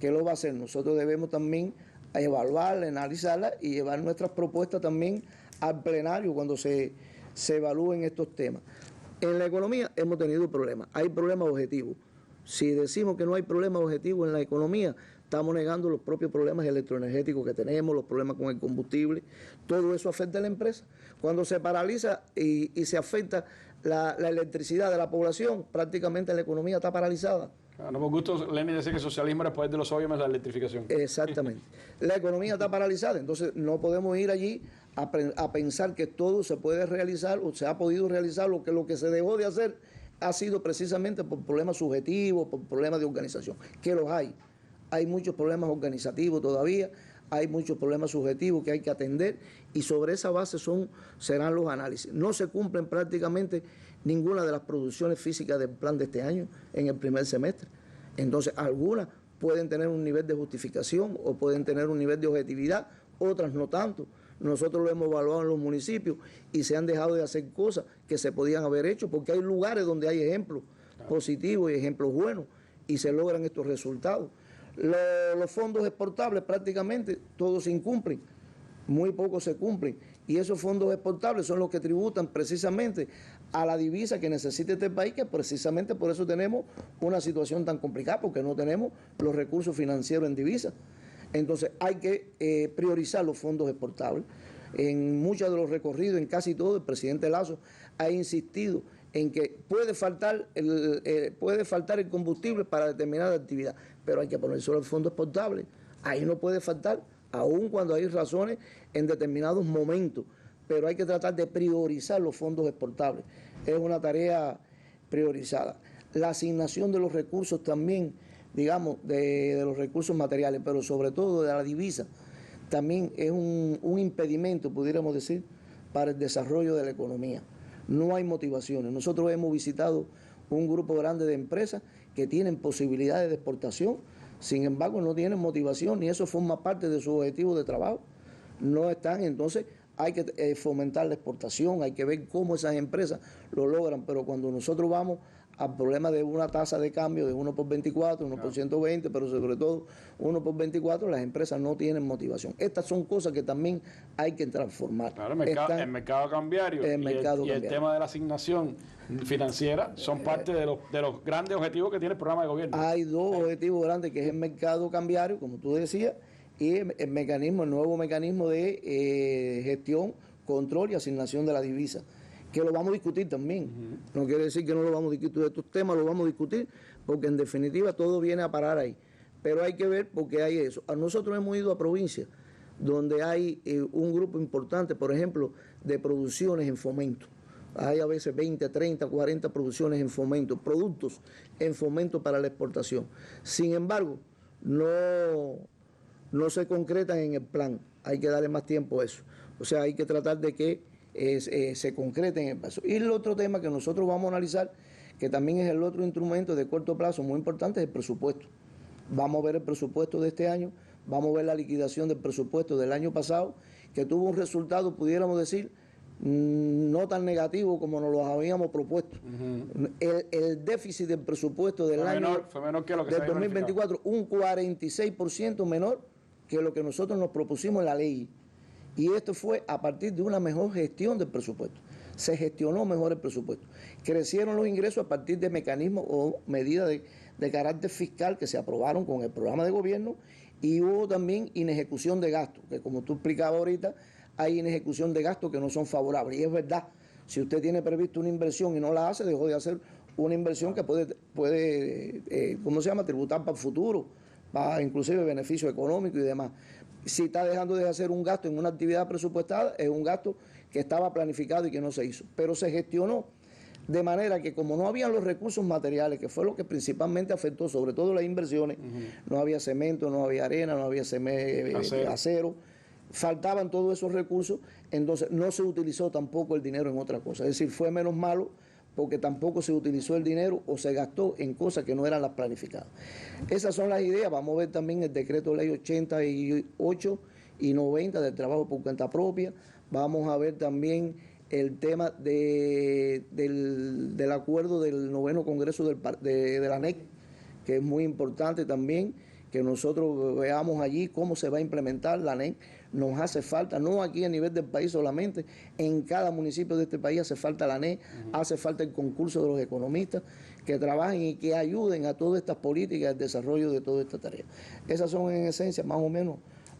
que lo va a hacer. Nosotros debemos también evaluarla, analizarla y llevar nuestras propuestas también al plenario cuando se evalúen estos temas. En la economía hemos tenido problemas, hay problemas objetivos. Si decimos que no hay problemas objetivos en la economía, estamos negando los propios problemas electroenergéticos que tenemos, los problemas con el combustible. Todo eso afecta a la empresa. Cuando se paraliza y se afecta la electricidad de la población, prácticamente la economía está paralizada. No por gusto Lenin dice que el socialismo después de los soviets es la electrificación. Exactamente. La economía está paralizada, entonces no podemos ir allí a pensar que todo se puede realizar o se ha podido realizar, lo que se dejó de hacer ha sido precisamente por problemas subjetivos, por problemas de organización, que los hay. Hay muchos problemas organizativos todavía, hay muchos problemas subjetivos que hay que atender y sobre esa base serán los análisis. No se cumplen prácticamente ninguna de las producciones físicas del plan de este año en el primer semestre. Entonces, algunas pueden tener un nivel de justificación o pueden tener un nivel de objetividad, otras no tanto. Nosotros lo hemos evaluado en los municipios y se han dejado de hacer cosas que se podían haber hecho porque hay lugares donde hay ejemplos positivos y ejemplos buenos y se logran estos resultados. Los fondos exportables prácticamente todos se incumplen, muy pocos se cumplen y esos fondos exportables son los que tributan precisamente a la divisa que necesita este país, que precisamente por eso tenemos una situación tan complicada, porque no tenemos los recursos financieros en divisa. Entonces hay que priorizar los fondos exportables. En muchos de los recorridos, en casi todo, el presidente Lasso ha insistido en que puede faltar el combustible para determinada actividad, pero hay que poner solo el fondo exportable. Ahí no puede faltar, aun cuando hay razones en determinados momentos, pero hay que tratar de priorizar los fondos exportables. Es una tarea priorizada. La asignación de los recursos también, digamos, de los recursos materiales, pero sobre todo de la divisa, también es un impedimento, pudiéramos decir, para el desarrollo de la economía. No hay motivaciones. Nosotros hemos visitado un grupo grande de empresas que tienen posibilidades de exportación, sin embargo no tienen motivación, ni eso forma parte de su objetivo de trabajo. No están, entonces hay que fomentar la exportación, hay que ver cómo esas empresas lo logran, pero cuando nosotros vamos al problema de una tasa de cambio de 1 por 24, 1 por 120, pero sobre todo 1 por 24, las empresas no tienen motivación. Estas son cosas que también hay que transformar. Claro, el mercado cambiario y el tema de la asignación financiera son parte de los grandes objetivos que tiene el programa de gobierno. Hay dos objetivos grandes, que es el mercado cambiario, como tú decías, y el nuevo mecanismo de gestión, control y asignación de la divisa, que lo vamos a discutir también. No quiere decir que no lo vamos a discutir, estos temas los vamos a discutir, porque en definitiva todo viene a parar ahí. Pero hay que ver por qué hay eso. Nosotros hemos ido a provincias donde hay un grupo importante, por ejemplo, de producciones en fomento. Hay a veces 20, 30, 40 producciones en fomento, productos en fomento para la exportación. Sin embargo, no se concretan en el plan. Hay que darle más tiempo a eso. O sea, hay que tratar de que se concreten en el paso. Y el otro tema que nosotros vamos a analizar, que también es el otro instrumento de corto plazo muy importante, es el presupuesto. Vamos a ver el presupuesto de este año, vamos a ver la liquidación del presupuesto del año pasado, que tuvo un resultado, pudiéramos decir, no tan negativo como nos lo habíamos propuesto. El déficit del presupuesto del fue menor que lo que del 2024, un 46% menor que lo que nosotros nos propusimos en la ley. Y esto fue a partir de una mejor gestión del presupuesto. Se gestionó mejor el presupuesto. Crecieron los ingresos a partir de mecanismos o medidas de carácter fiscal que se aprobaron con el programa de gobierno, y hubo también inejecución de gastos, que como tú explicabas ahorita, hay inejecución de gastos que no son favorables. Y es verdad, si usted tiene previsto una inversión y no la hace, dejó de hacer una inversión que puede tributar para el futuro, para inclusive beneficio económico y demás. Si está dejando de hacer un gasto en una actividad presupuestada, es un gasto que estaba planificado y que no se hizo. Pero se gestionó de manera que, como no habían los recursos materiales, que fue lo que principalmente afectó, sobre todo las inversiones, no había cemento, no había arena, no había acero, faltaban todos esos recursos, entonces no se utilizó tampoco el dinero en otra cosa. Es decir, fue menos malo porque tampoco se utilizó el dinero o se gastó en cosas que no eran las planificadas. Esas son las ideas. Vamos a ver también el decreto de ley 88 y 90 del trabajo por cuenta propia. Vamos a ver también el tema del acuerdo del 9º Congreso de la ANEC, que es muy importante también, que nosotros veamos allí cómo se va a implementar la ANEC. Nos hace falta, no aquí a nivel del país solamente, en cada municipio de este país hace falta la ANEC, hace falta el concurso de los economistas que trabajen y que ayuden a todas estas políticas, el desarrollo de toda esta tarea. Esas son en esencia más o menos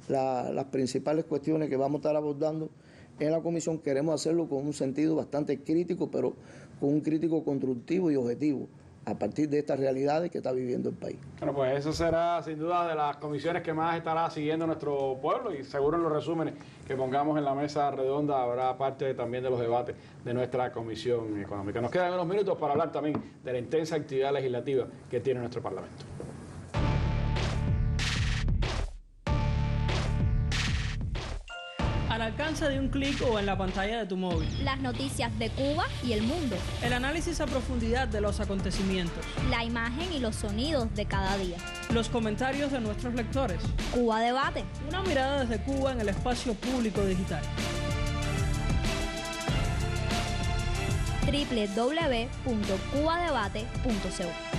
las principales cuestiones que vamos a estar abordando en la comisión. Queremos hacerlo con un sentido bastante crítico, pero con un crítico constructivo y objetivo, a partir de estas realidades que está viviendo el país. Bueno, pues eso será sin duda de las comisiones que más estará siguiendo nuestro pueblo, y seguro en los resúmenes que pongamos en la mesa redonda habrá parte también de los debates de nuestra Comisión Económica. Nos quedan unos minutos para hablar también de la intensa actividad legislativa que tiene nuestro Parlamento. Al alcance de un clic o en la pantalla de tu móvil. Las noticias de Cuba y el mundo. El análisis a profundidad de los acontecimientos. La imagen y los sonidos de cada día. Los comentarios de nuestros lectores. Cuba Debate. Una mirada desde Cuba en el espacio público digital. www.cubadebate.co.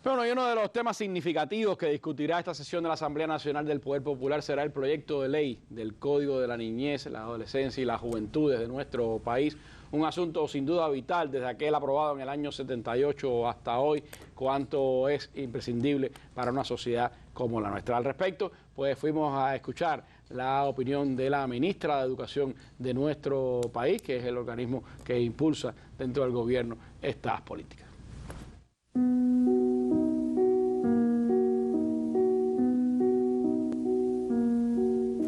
Bueno, y uno de los temas significativos que discutirá esta sesión de la Asamblea Nacional del Poder Popular será el proyecto de ley del Código de la Niñez, la Adolescencia y la Juventud de nuestro país. Un asunto sin duda vital desde aquel aprobado en el año 78 hasta hoy, cuánto es imprescindible para una sociedad como la nuestra. Al respecto, pues fuimos a escuchar la opinión de la ministra de Educación de nuestro país, que es el organismo que impulsa dentro del gobierno estas políticas.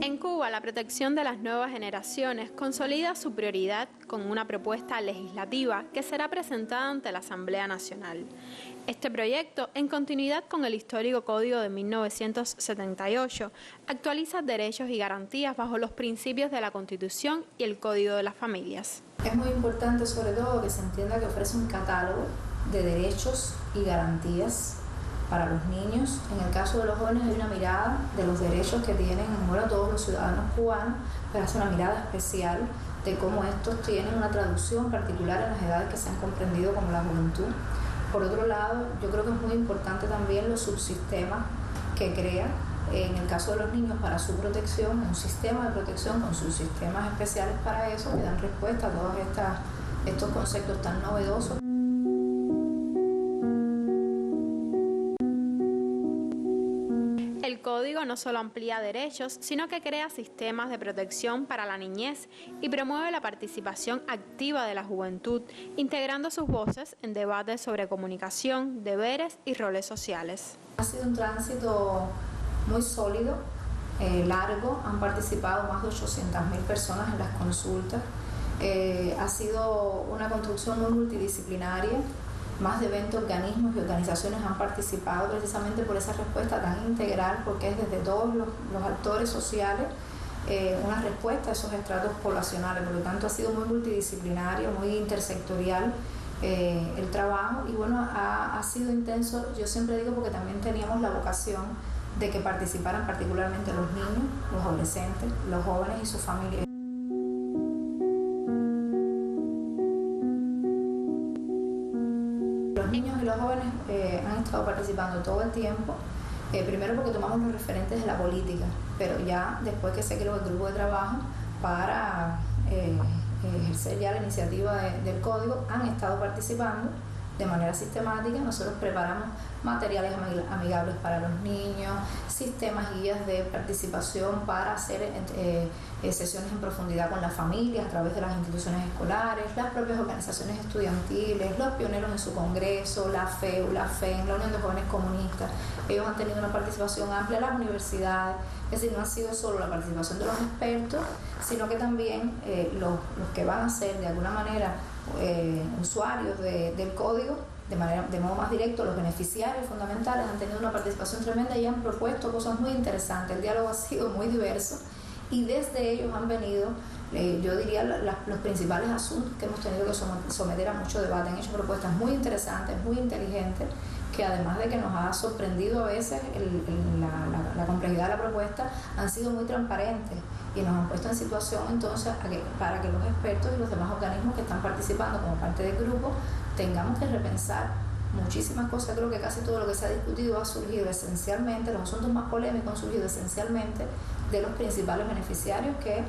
En Cuba, la protección de las nuevas generaciones consolida su prioridad con una propuesta legislativa que será presentada ante la Asamblea Nacional. Este proyecto, en continuidad con el histórico Código de 1978, actualiza derechos y garantías bajo los principios de la Constitución y el Código de las Familias. Es muy importante, sobre todo, que se entienda que ofrece un catálogo de derechos y garantías para los niños. En el caso de los jóvenes hay una mirada de los derechos que tienen, bueno, todos los ciudadanos cubanos, pero hace una mirada especial de cómo estos tienen una traducción particular en las edades que se han comprendido como la juventud. Por otro lado, yo creo que es muy importante también los subsistemas que crea, en el caso de los niños, para su protección, un sistema de protección con subsistemas especiales para eso, que dan respuesta a todos estos conceptos tan novedosos. El Código no solo amplía derechos, sino que crea sistemas de protección para la niñez y promueve la participación activa de la juventud, integrando sus voces en debates sobre comunicación, deberes y roles sociales. Ha sido un tránsito muy sólido, largo, han participado más de 800.000 personas en las consultas, ha sido una construcción muy multidisciplinaria. Más de 20 organismos y organizaciones han participado precisamente por esa respuesta tan integral, porque es desde todos los actores sociales una respuesta a esos estratos poblacionales. Por lo tanto, ha sido muy multidisciplinario, muy intersectorial el trabajo, y bueno, ha sido intenso, yo siempre digo, porque también teníamos la vocación de que participaran particularmente los niños, los adolescentes, los jóvenes y sus familias. Los niños y los jóvenes han estado participando todo el tiempo, primero porque tomamos los referentes de la política, pero ya después que se creó el grupo de trabajo para ejercer ya la iniciativa del código, han estado participando de manera sistemática. Nosotros preparamos materiales amigables para los niños, sistemas, guías de participación para hacer sesiones en profundidad con las familias a través de las instituciones escolares, las propias organizaciones estudiantiles, los pioneros en su congreso, la FEU, la FEN, la Unión de Jóvenes Comunistas. Ellos han tenido una participación amplia, las universidades. Es decir, no ha sido solo la participación de los expertos, sino que también los que van a ser de alguna manera usuarios del código, de modo más directo, los beneficiarios fundamentales, han tenido una participación tremenda y han propuesto cosas muy interesantes. El diálogo ha sido muy diverso y desde ellos han venido, yo diría, los principales asuntos que hemos tenido que someter a mucho debate. Han hecho propuestas muy interesantes, muy inteligentes, que además de que nos ha sorprendido a veces la complejidad de la propuesta, han sido muy transparentes y nos han puesto en situación entonces para que los expertos y los demás organismos que están participando como parte del grupo tengamos que repensar muchísimas cosas. Creo que casi todo lo que se ha discutido ha surgido esencialmente, los asuntos más polémicos han surgido esencialmente de los principales beneficiarios que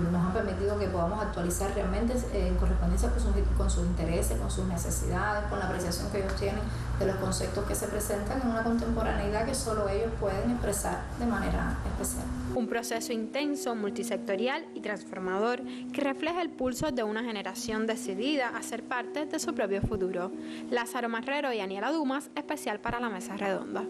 nos han permitido que podamos actualizar realmente en correspondencia con sus intereses, con sus necesidades, con la apreciación que ellos tienen de los conceptos que se presentan en una contemporaneidad que solo ellos pueden expresar de manera especial. Un proceso intenso, multisectorial y transformador que refleja el pulso de una generación decidida a ser parte de su propio futuro. Lázaro Marrero y Aniela Dumas, especial para la Mesa Redonda.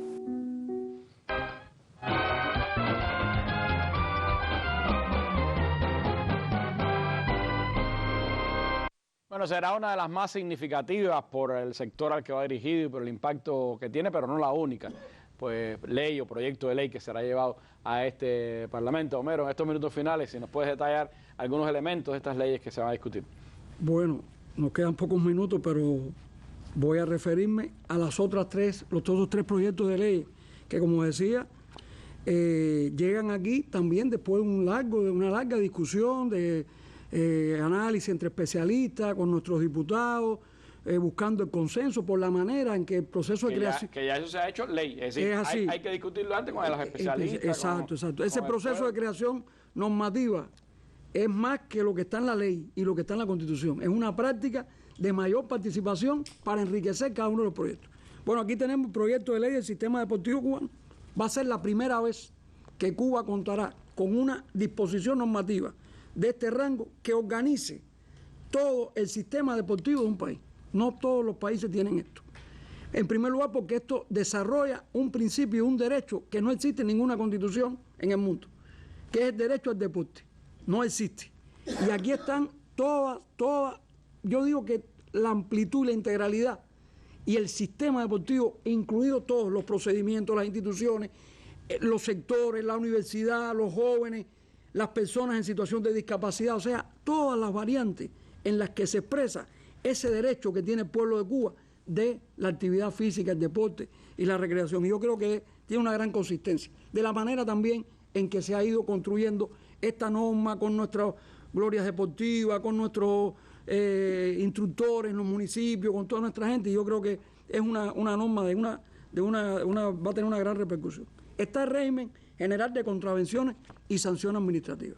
Bueno, será una de las más significativas por el sector al que va dirigido y por el impacto que tiene, pero no la única, pues ley o proyecto de ley que será llevado a este Parlamento. Homero, en estos minutos finales, si nos puedes detallar algunos elementos de estas leyes que se van a discutir. Bueno, nos quedan pocos minutos, pero voy a referirme a los otros tres proyectos de ley que, como decía, llegan aquí también después de una larga discusión, de análisis entre especialistas, con nuestros diputados, buscando el consenso por la manera en que el proceso de creación... Que ya eso se ha hecho ley, es decir, hay que discutirlo antes con los especialistas. Exacto. Ese proceso de creación normativa es más que lo que está en la ley y lo que está en la Constitución. Es una práctica de mayor participación para enriquecer cada uno de los proyectos. Bueno, aquí tenemos el proyecto de ley del sistema deportivo cubano. Va a ser la primera vez que Cuba contará con una disposición normativa de este rango que organice todo el sistema deportivo de un país. No todos los países tienen esto. En primer lugar, porque esto desarrolla un principio y un derecho que no existe en ninguna constitución en el mundo, que es el derecho al deporte. No existe. Y aquí están todas, yo digo que la amplitud y la integralidad y el sistema deportivo, incluidos todos los procedimientos, las instituciones, los sectores, la universidad, los jóvenes, las personas en situación de discapacidad, o sea, todas las variantes en las que se expresa ese derecho que tiene el pueblo de Cuba de la actividad física, el deporte y la recreación. Y yo creo que tiene una gran consistencia. De la manera también en que se ha ido construyendo esta norma con nuestras glorias deportivas, con nuestros instructores en los municipios, con toda nuestra gente, y yo creo que es una norma va a tener una gran repercusión. Está el régimen general de contravenciones y sanciones administrativas.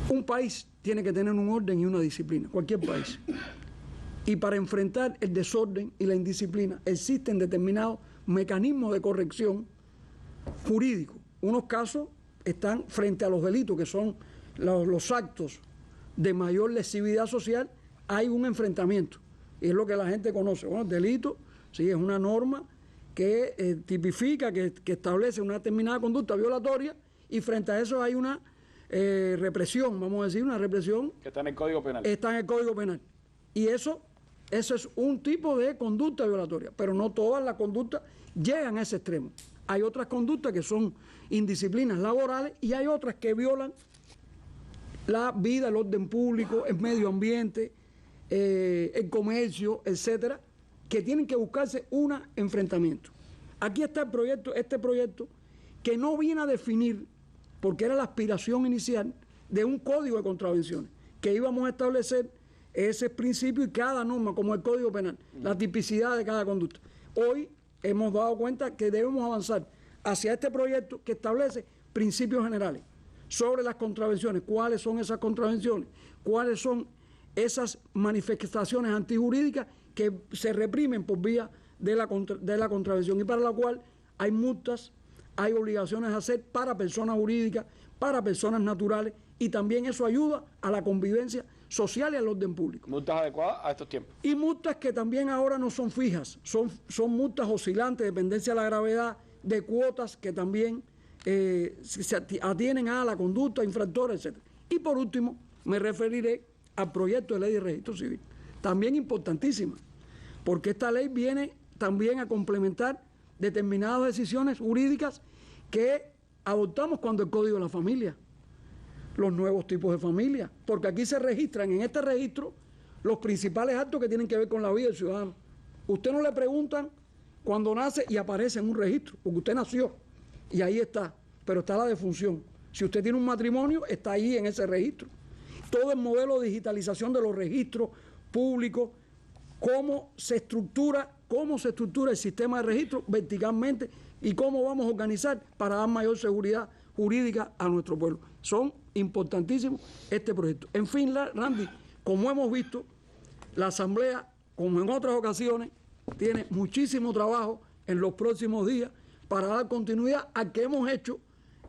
Un país tiene que tener un orden y una disciplina, cualquier país. Y para enfrentar el desorden y la indisciplina existen determinados mecanismos de corrección jurídicos. Unos casos están frente a los delitos, que son los actos de mayor lesividad social, hay un enfrentamiento. Y es lo que la gente conoce. Bueno, el delito, sí, es una norma que tipifica, que establece una determinada conducta violatoria, y frente a eso hay una represión, vamos a decir, una represión... Que está en el Código Penal. Está en el Código Penal. Y eso es un tipo de conducta violatoria, pero no todas las conductas llegan a ese extremo. Hay otras conductas que son indisciplinas laborales y hay otras que violan la vida, el orden público, el medio ambiente, el comercio, etcétera, que tienen que buscarse un enfrentamiento. Aquí está este proyecto que no viene a definir, porque era la aspiración inicial de un código de contravenciones, que íbamos a establecer ese principio y cada norma, como el Código Penal, la tipicidad de cada conducta. Hoy hemos dado cuenta que debemos avanzar hacia este proyecto que establece principios generales sobre las contravenciones, cuáles son esas contravenciones, cuáles son esas manifestaciones antijurídicas que se reprimen por vía de la contravención y para la cual hay multas, hay obligaciones a hacer para personas jurídicas, para personas naturales, y también eso ayuda a la convivencia social y al orden público. Multas adecuadas a estos tiempos. Y multas que también ahora no son fijas, son multas oscilantes, dependencia de la gravedad, de cuotas que también se atienen a la conducta infractora, etc. Y por último, me referiré al proyecto de ley de registro civil, también importantísima, porque esta ley viene también a complementar determinadas decisiones jurídicas que adoptamos cuando el Código de la Familia, los nuevos tipos de familia, porque aquí se registran en este registro los principales actos que tienen que ver con la vida del ciudadano. Usted no le preguntan cuando nace y aparece en un registro, porque usted nació y ahí está, pero está la defunción. Si usted tiene un matrimonio, está ahí en ese registro. Todo el modelo de digitalización de los registros públicos, cómo se estructura el sistema de registro verticalmente y cómo vamos a organizar para dar mayor seguridad jurídica a nuestro pueblo. Son importantísimos este proyecto. En fin, Randy, como hemos visto, la Asamblea, como en otras ocasiones, tiene muchísimo trabajo en los próximos días para dar continuidad al que hemos hecho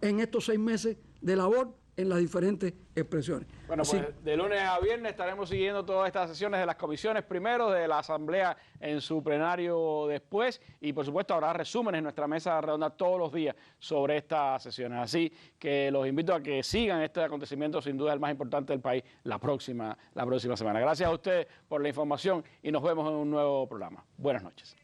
en estos 6 meses de labor en las diferentes expresiones. Bueno, pues de lunes a viernes estaremos siguiendo todas estas sesiones de las comisiones primero, de la Asamblea en su plenario después, y por supuesto habrá resúmenes en nuestra mesa redonda todos los días sobre estas sesiones. Así que los invito a que sigan este acontecimiento, sin duda el más importante del país, la próxima semana. Gracias a ustedes por la información y nos vemos en un nuevo programa. Buenas noches.